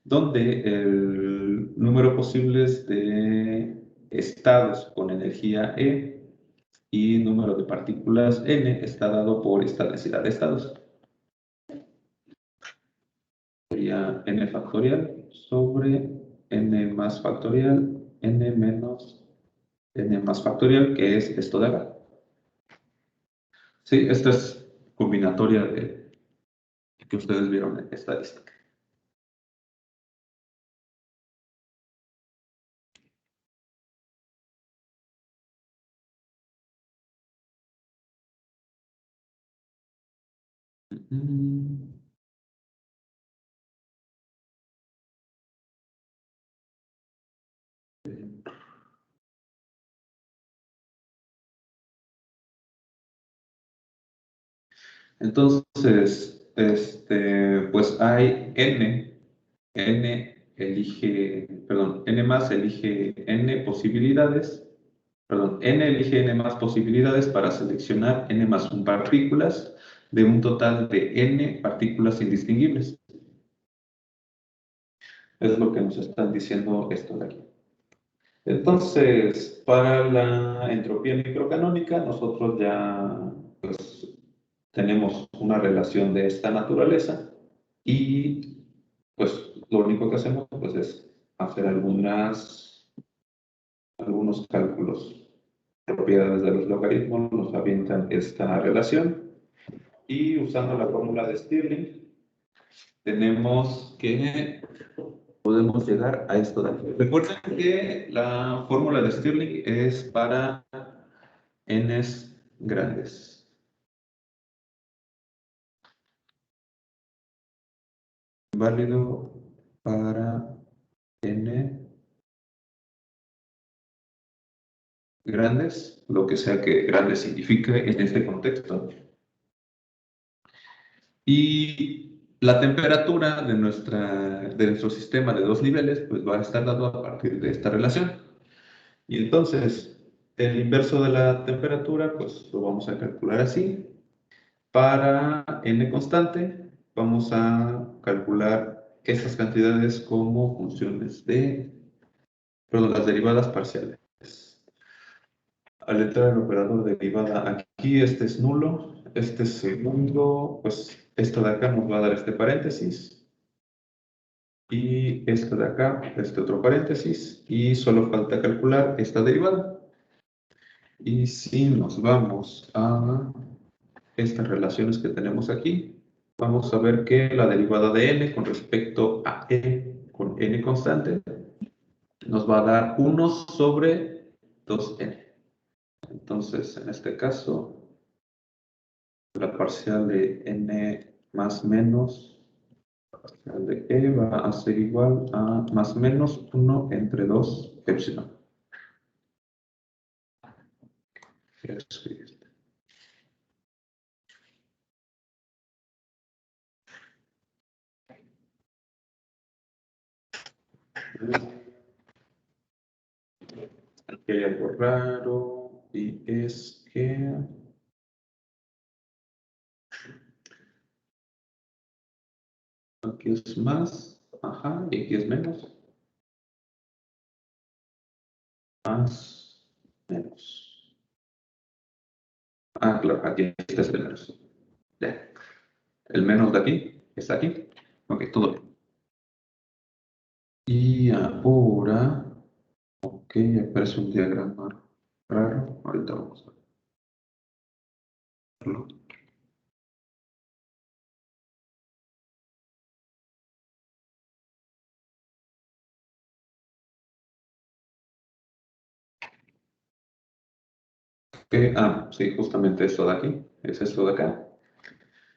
donde el número posibles de estados con energía E y número de partículas N está dado por esta densidad de estados. Sería N factorial sobre N más factorial, N menos N más factorial, que es esto de acá. Sí, esta es combinatoria de que ustedes vieron en estadística. Entonces, pues hay n más elige n posibilidades, perdón, n elige n más posibilidades para seleccionar n más 1 partículas de un total de n partículas indistinguibles. Es lo que nos están diciendo esto de aquí. Entonces, para la entropía microcanónica, nosotros ya pues, tenemos una relación de esta naturaleza y pues lo único que hacemos pues, es hacer algunos cálculos de propiedades de los logaritmos, nos avientan esta relación y usando la fórmula de Stirling tenemos que podemos llegar a esto de aquí. Recuerden que la fórmula de Stirling es para n's grandes. Válido para n grandes, lo que sea que grande signifique en este contexto. Y la temperatura de nuestro sistema de 2 niveles pues va a estar dado a partir de esta relación. Y entonces, el inverso de la temperatura, pues lo vamos a calcular así. Para n constante, vamos a calcular estas cantidades como funciones perdón, las derivadas parciales. Al entrar el operador derivada aquí, este es nulo, este segundo, pues esto de acá nos va a dar este paréntesis, y esto de acá, este otro paréntesis, y solo falta calcular esta derivada. Y si nos vamos a estas relaciones que tenemos aquí, vamos a ver que la derivada de n con respecto a e con n constante nos va a dar 1 sobre 2n. Entonces, en este caso, la parcial de n más menos parcial de e va a ser igual a más menos 1 entre 2 epsilon. Aquí hay algo raro y es que aquí es más, ajá, y aquí es menos, más, menos. Ah, claro, aquí está el menos. Ya. El menos de aquí está aquí. Ok, todo bien. Y ahora, ok, aparece un diagrama raro. Ahorita vamos a verlo. Sí, justamente esto de aquí, es esto de acá.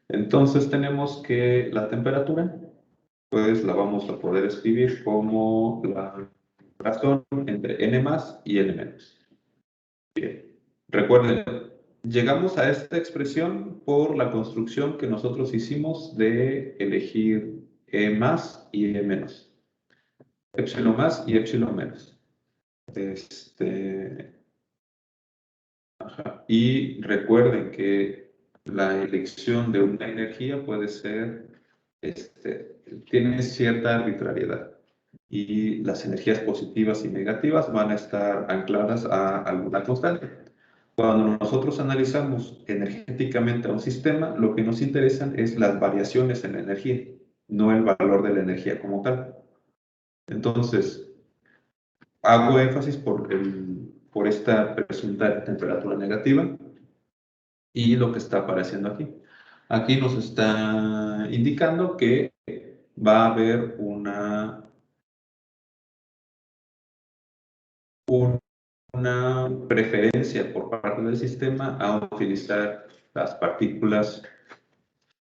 Entonces tenemos que la temperatura, pues la vamos a poder escribir como la razón entre n más y n menos. Bien, recuerden, llegamos a esta expresión por la construcción que nosotros hicimos de elegir e más y e menos. Epsilon más y epsilon menos. Este, y recuerden que la elección de una energía puede ser, tiene cierta arbitrariedad y las energías positivas y negativas van a estar ancladas a alguna constante. Cuando nosotros analizamos energéticamente a un sistema, lo que nos interesan es las variaciones en la energía, no el valor de la energía como tal. Entonces, hago énfasis por esta presunta temperatura negativa y lo que está apareciendo aquí. Aquí nos está indicando que va a haber una preferencia por parte del sistema a utilizar las partículas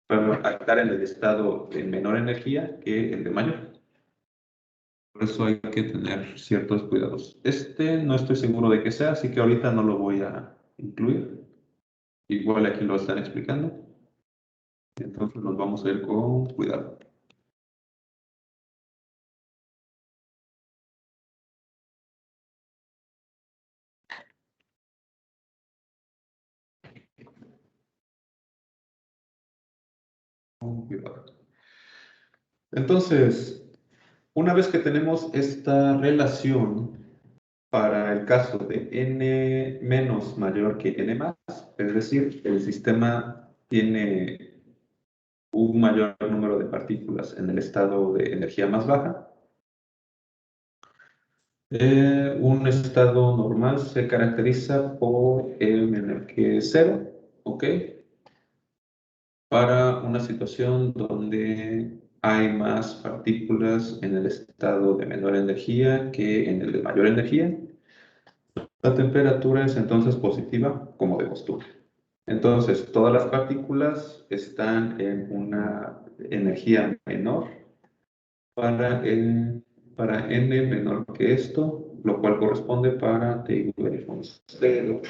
para estar en el estado de menor energía que el de mayor. Por eso hay que tener ciertos cuidados. No estoy seguro de que sea, así que ahorita no lo voy a incluir. Igual aquí lo están explicando. Entonces nos vamos a ir con cuidado. Con cuidado. Entonces, una vez que tenemos esta relación para el caso de n menos mayor que n más, es decir, el sistema tiene un mayor número de partículas en el estado de energía más baja, un estado normal se caracteriza por el menor que cero, ¿ok? Para una situación donde hay más partículas en el estado de menor energía que en el de mayor energía, la temperatura es entonces positiva como de costumbre. Entonces, todas las partículas están en una energía menor para n menor que esto, lo cual corresponde para t igual a 0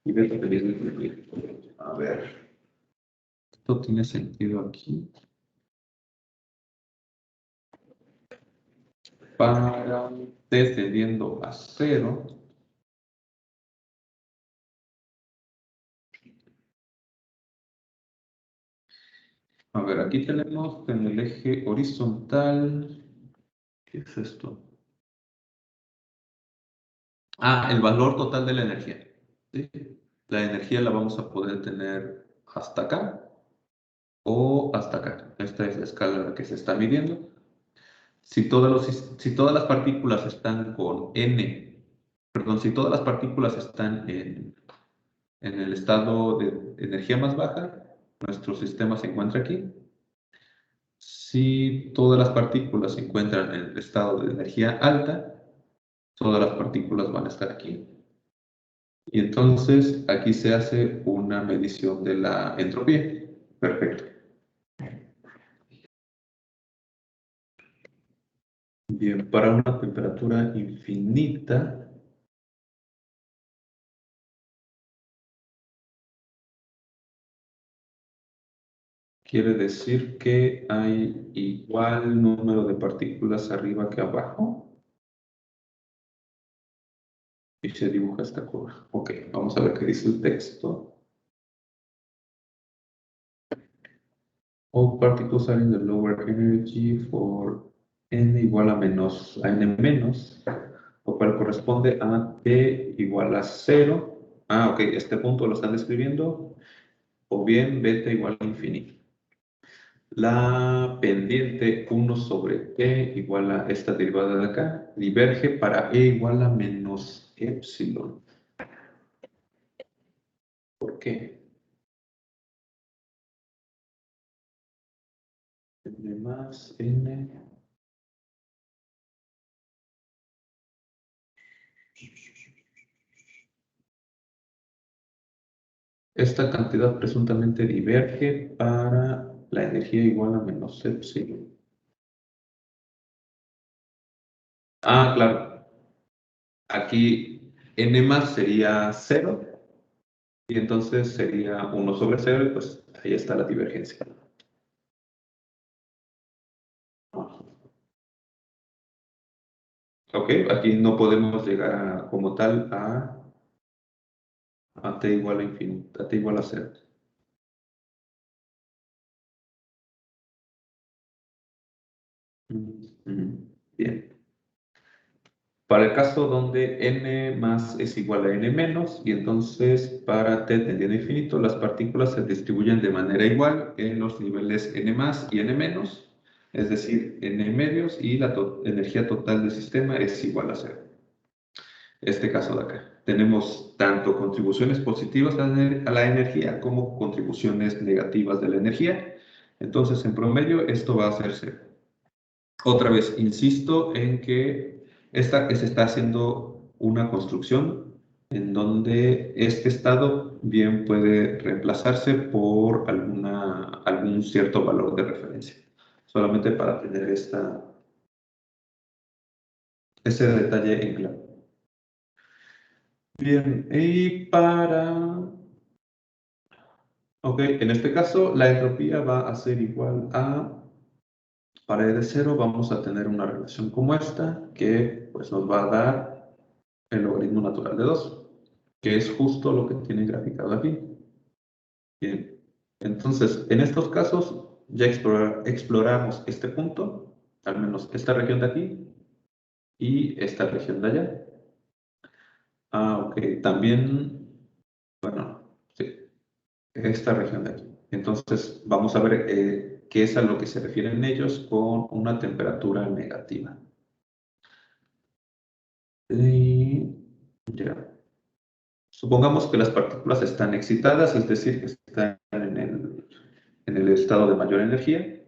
y beta igual a ver, esto tiene sentido aquí. Para t tendiendo a 0, a ver, aquí tenemos en el eje horizontal, ¿qué es esto? El valor total de la energía. ¿Sí? La energía la vamos a poder tener hasta acá o hasta acá. Esta es la escala en la que se está midiendo. Si todas las partículas están con n, perdón, si todas las partículas están en el estado de energía más baja, nuestro sistema se encuentra aquí. Si todas las partículas se encuentran en el estado de energía alta, todas las partículas van a estar aquí. Y entonces aquí se hace una medición de la entropía. Perfecto. Bien, para una temperatura infinita, quiere decir que hay igual número de partículas arriba que abajo. Y se dibuja esta curva. Ok, vamos a ver qué dice el texto. All particles are in the lower energy for n igual a n menos, lo cual corresponde a t igual a 0. Ok, este punto lo están describiendo, o bien beta igual a infinito. La pendiente 1 sobre t igual a esta derivada de acá, diverge para e igual a menos epsilon. ¿Por qué? N más n. esta cantidad presuntamente diverge para la energía igual a menos epsilon. Ah, claro. Aquí n más sería 0 y entonces sería 1 sobre 0 y pues ahí está la divergencia. Ok, aquí no podemos llegar como tal a t igual a infinito, a t igual a 0. Bien. Para el caso donde n más es igual a n menos, y entonces para t tendiendo a infinito, las partículas se distribuyen de manera igual en los niveles n más y n menos, es decir, n medios, y la energía total del sistema es igual a cero. Este caso de acá. Tenemos tanto contribuciones positivas a la energía como contribuciones negativas de la energía. Entonces, en promedio, esto va a ser cero. Otra vez, insisto en que se está haciendo una construcción en donde este estado bien puede reemplazarse por algún cierto valor de referencia. Solamente para tener ese detalle en claro. Bien, y ok, en este caso la entropía va a ser igual para E de 0 vamos a tener una relación como esta, que pues nos va a dar el logaritmo natural de 2, que es justo lo que tiene graficado aquí. Bien, entonces en estos casos ya exploramos este punto, al menos esta región de aquí y esta región de allá. Ah, ok, también, bueno, sí, esta región de aquí. Entonces vamos a ver qué es a lo que se refieren ellos con una temperatura negativa. Y ya. Supongamos que las partículas están excitadas, es decir, que están en el estado de mayor energía.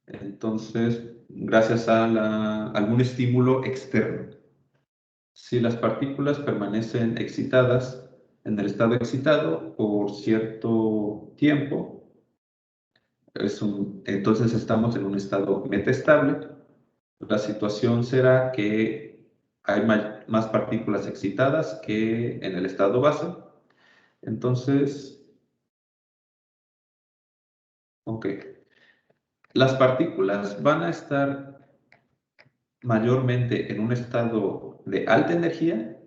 Entonces, gracias a algún estímulo externo. Si las partículas permanecen excitadas en el estado excitado por cierto tiempo, entonces estamos en un estado metaestable. La situación será que hay más partículas excitadas que en el estado base. Entonces, ok, las partículas van a estar mayormente en un estado de alta energía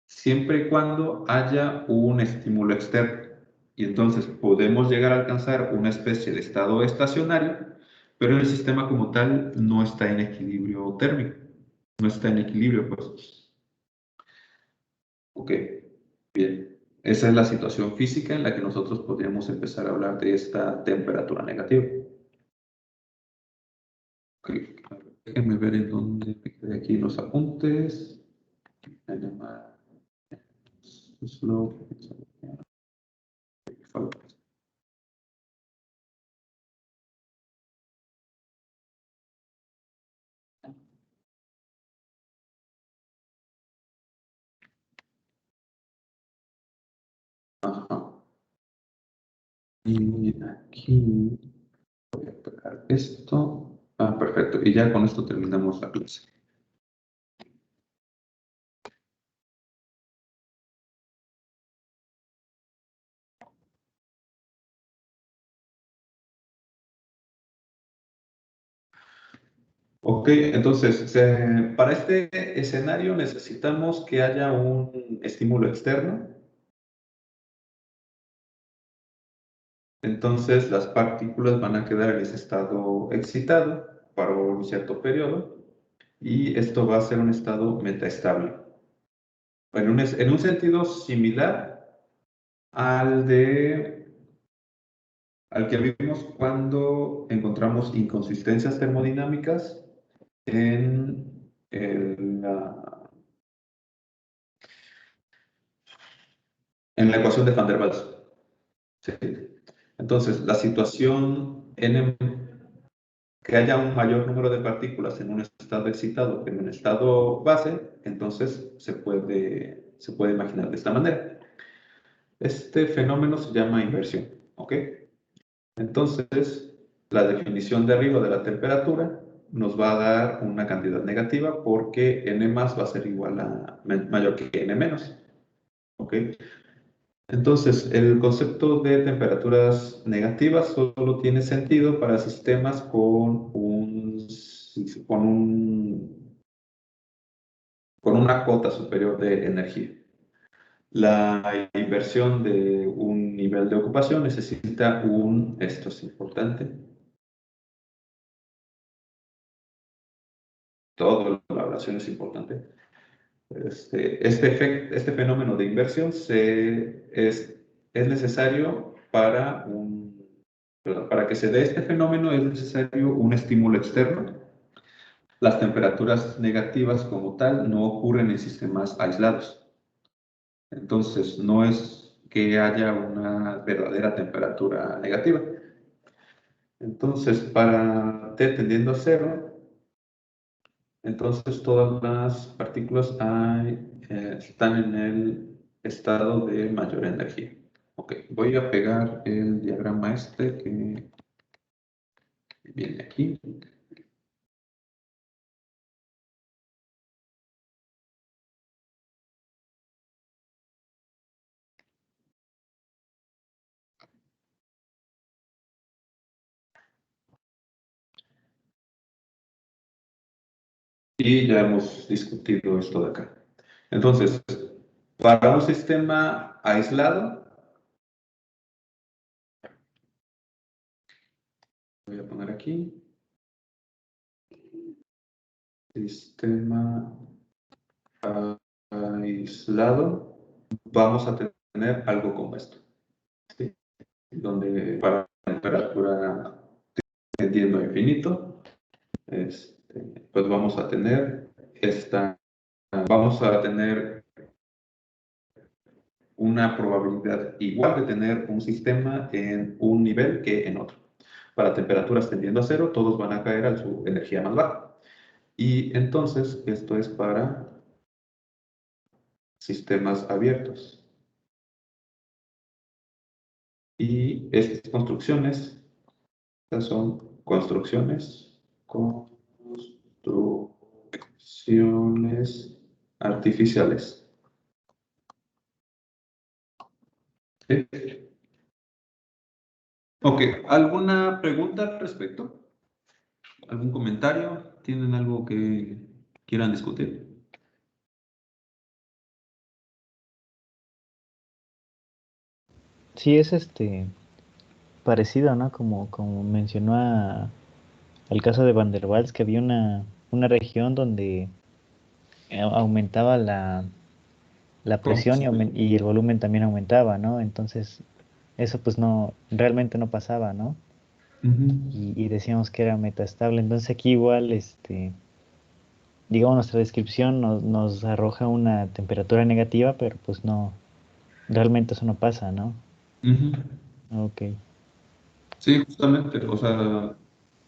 siempre y cuando haya un estímulo externo. Y entonces podemos llegar a alcanzar una especie de estado estacionario, pero el sistema como tal no está en equilibrio térmico, no está en equilibrio, pues. Ok, bien. Esa es la situación física en la que nosotros podríamos empezar a hablar de esta temperatura negativa. Ok, déjenme ver en dónde me quedé aquí los apuntes. Slope. Ajá. Y aquí voy a pegar esto. Ah, perfecto. Y ya con esto terminamos la clase. Ok, entonces, para este escenario necesitamos que haya un estímulo externo. Entonces, las partículas van a quedar en ese estado excitado para un cierto periodo y esto va a ser un estado metaestable. En un sentido similar al que vimos cuando encontramos inconsistencias termodinámicas en la ecuación de Van der Waals. Sí. Entonces, la situación que haya un mayor número de partículas en un estado excitado que en un estado base, entonces se puede imaginar de esta manera. Este fenómeno se llama inversión, ¿ok? Entonces, la definición de arriba de la temperatura nos va a dar una cantidad negativa porque n más va a ser igual a mayor que n menos, ¿ok? Entonces, el concepto de temperaturas negativas solo tiene sentido para sistemas con una cota superior de energía. La inversión de un nivel de ocupación necesita esto es importante, toda la oración es importante. Este fenómeno de inversión es necesario para que se dé este fenómeno es necesario un estímulo externo. Las temperaturas negativas como tal no ocurren en sistemas aislados. Entonces, no es que haya una verdadera temperatura negativa. Entonces, para T tendiendo a cero, entonces todas las partículas están en el estado de mayor energía. Ok, voy a pegar el diagrama este que viene aquí. Y ya hemos discutido esto de acá. Entonces, para un sistema aislado, voy a poner aquí, sistema aislado, vamos a tener algo como esto, ¿sí? Donde para temperatura tendiendo a infinito, pues vamos a tener una probabilidad igual de tener un sistema en un nivel que en otro. Para temperaturas tendiendo a cero, todos van a caer a su energía más baja. Y entonces, esto es para sistemas abiertos. Y estas son construcciones artificiales. ¿Sí? Ok, ¿alguna pregunta al respecto? ¿Algún comentario? ¿Tienen algo que quieran discutir? Sí, es parecido, ¿no? Como mencionó al caso de Van der Waals, que había una región donde aumentaba la presión y el volumen también aumentaba, ¿no? Entonces, eso pues no, realmente no pasaba, ¿no? Y decíamos que era metastable. Entonces aquí igual, digamos, nuestra descripción nos arroja una temperatura negativa, pero pues no, realmente eso no pasa, ¿no? Ok. Sí, justamente, o sea,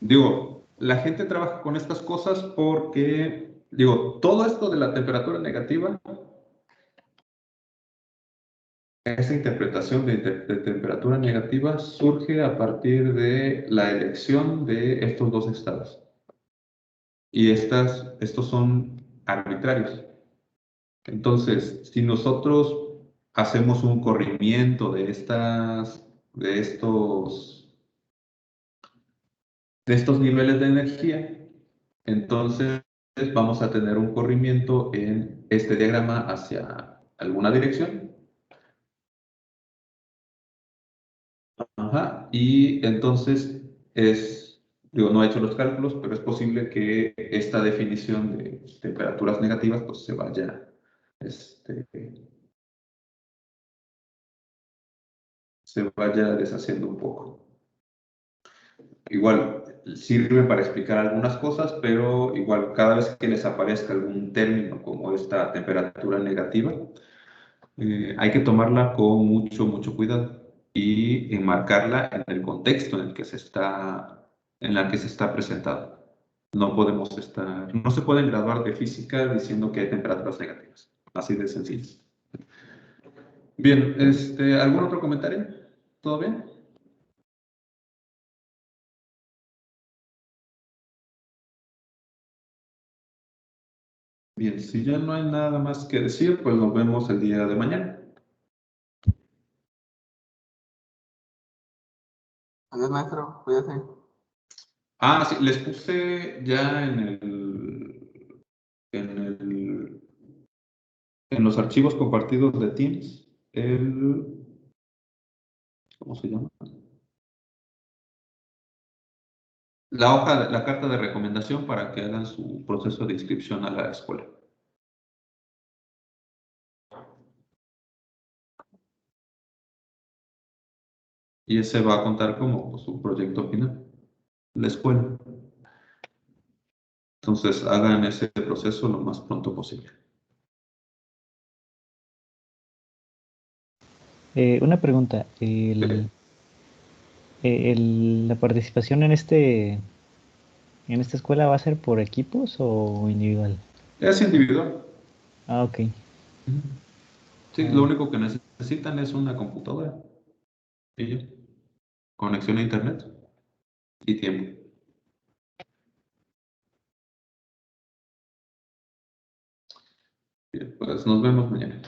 digo, la gente trabaja con estas cosas porque, digo, todo esto de la temperatura negativa, esa interpretación de temperatura negativa surge a partir de la elección de estos dos estados. Y estos son arbitrarios. Entonces, si nosotros hacemos un corrimiento de estos niveles de energía, entonces vamos a tener un corrimiento en este diagrama hacia alguna dirección. Ajá, y entonces digo, no he hecho los cálculos, pero es posible que esta definición de temperaturas negativas pues este, se vaya deshaciendo un poco. Igual sirve para explicar algunas cosas, pero igual cada vez que les aparezca algún término como esta temperatura negativa, hay que tomarla con mucho cuidado y enmarcarla en el contexto en el que se está presentado. No se pueden graduar de física diciendo que hay temperaturas negativas. Así de sencillo. Bien, ¿algún otro comentario? ¿Todo bien? Bien, si ya no hay nada más que decir, pues nos vemos el día de mañana. Adiós, maestro. Cuídate. Ah, sí, les puse ya en los archivos compartidos de Teams ¿cómo se llama? La carta de recomendación para que hagan su proceso de inscripción a la escuela. Y ese va a contar como pues, su proyecto final, la escuela. Entonces hagan ese proceso lo más pronto posible. Una pregunta, Sí. la participación en esta escuela va a ser por equipos o individual? Es individual. Ah, ok. Sí, lo Ah, único que necesitan es una computadora y ya. Conexión a internet y tiempo. Bien, pues nos vemos mañana.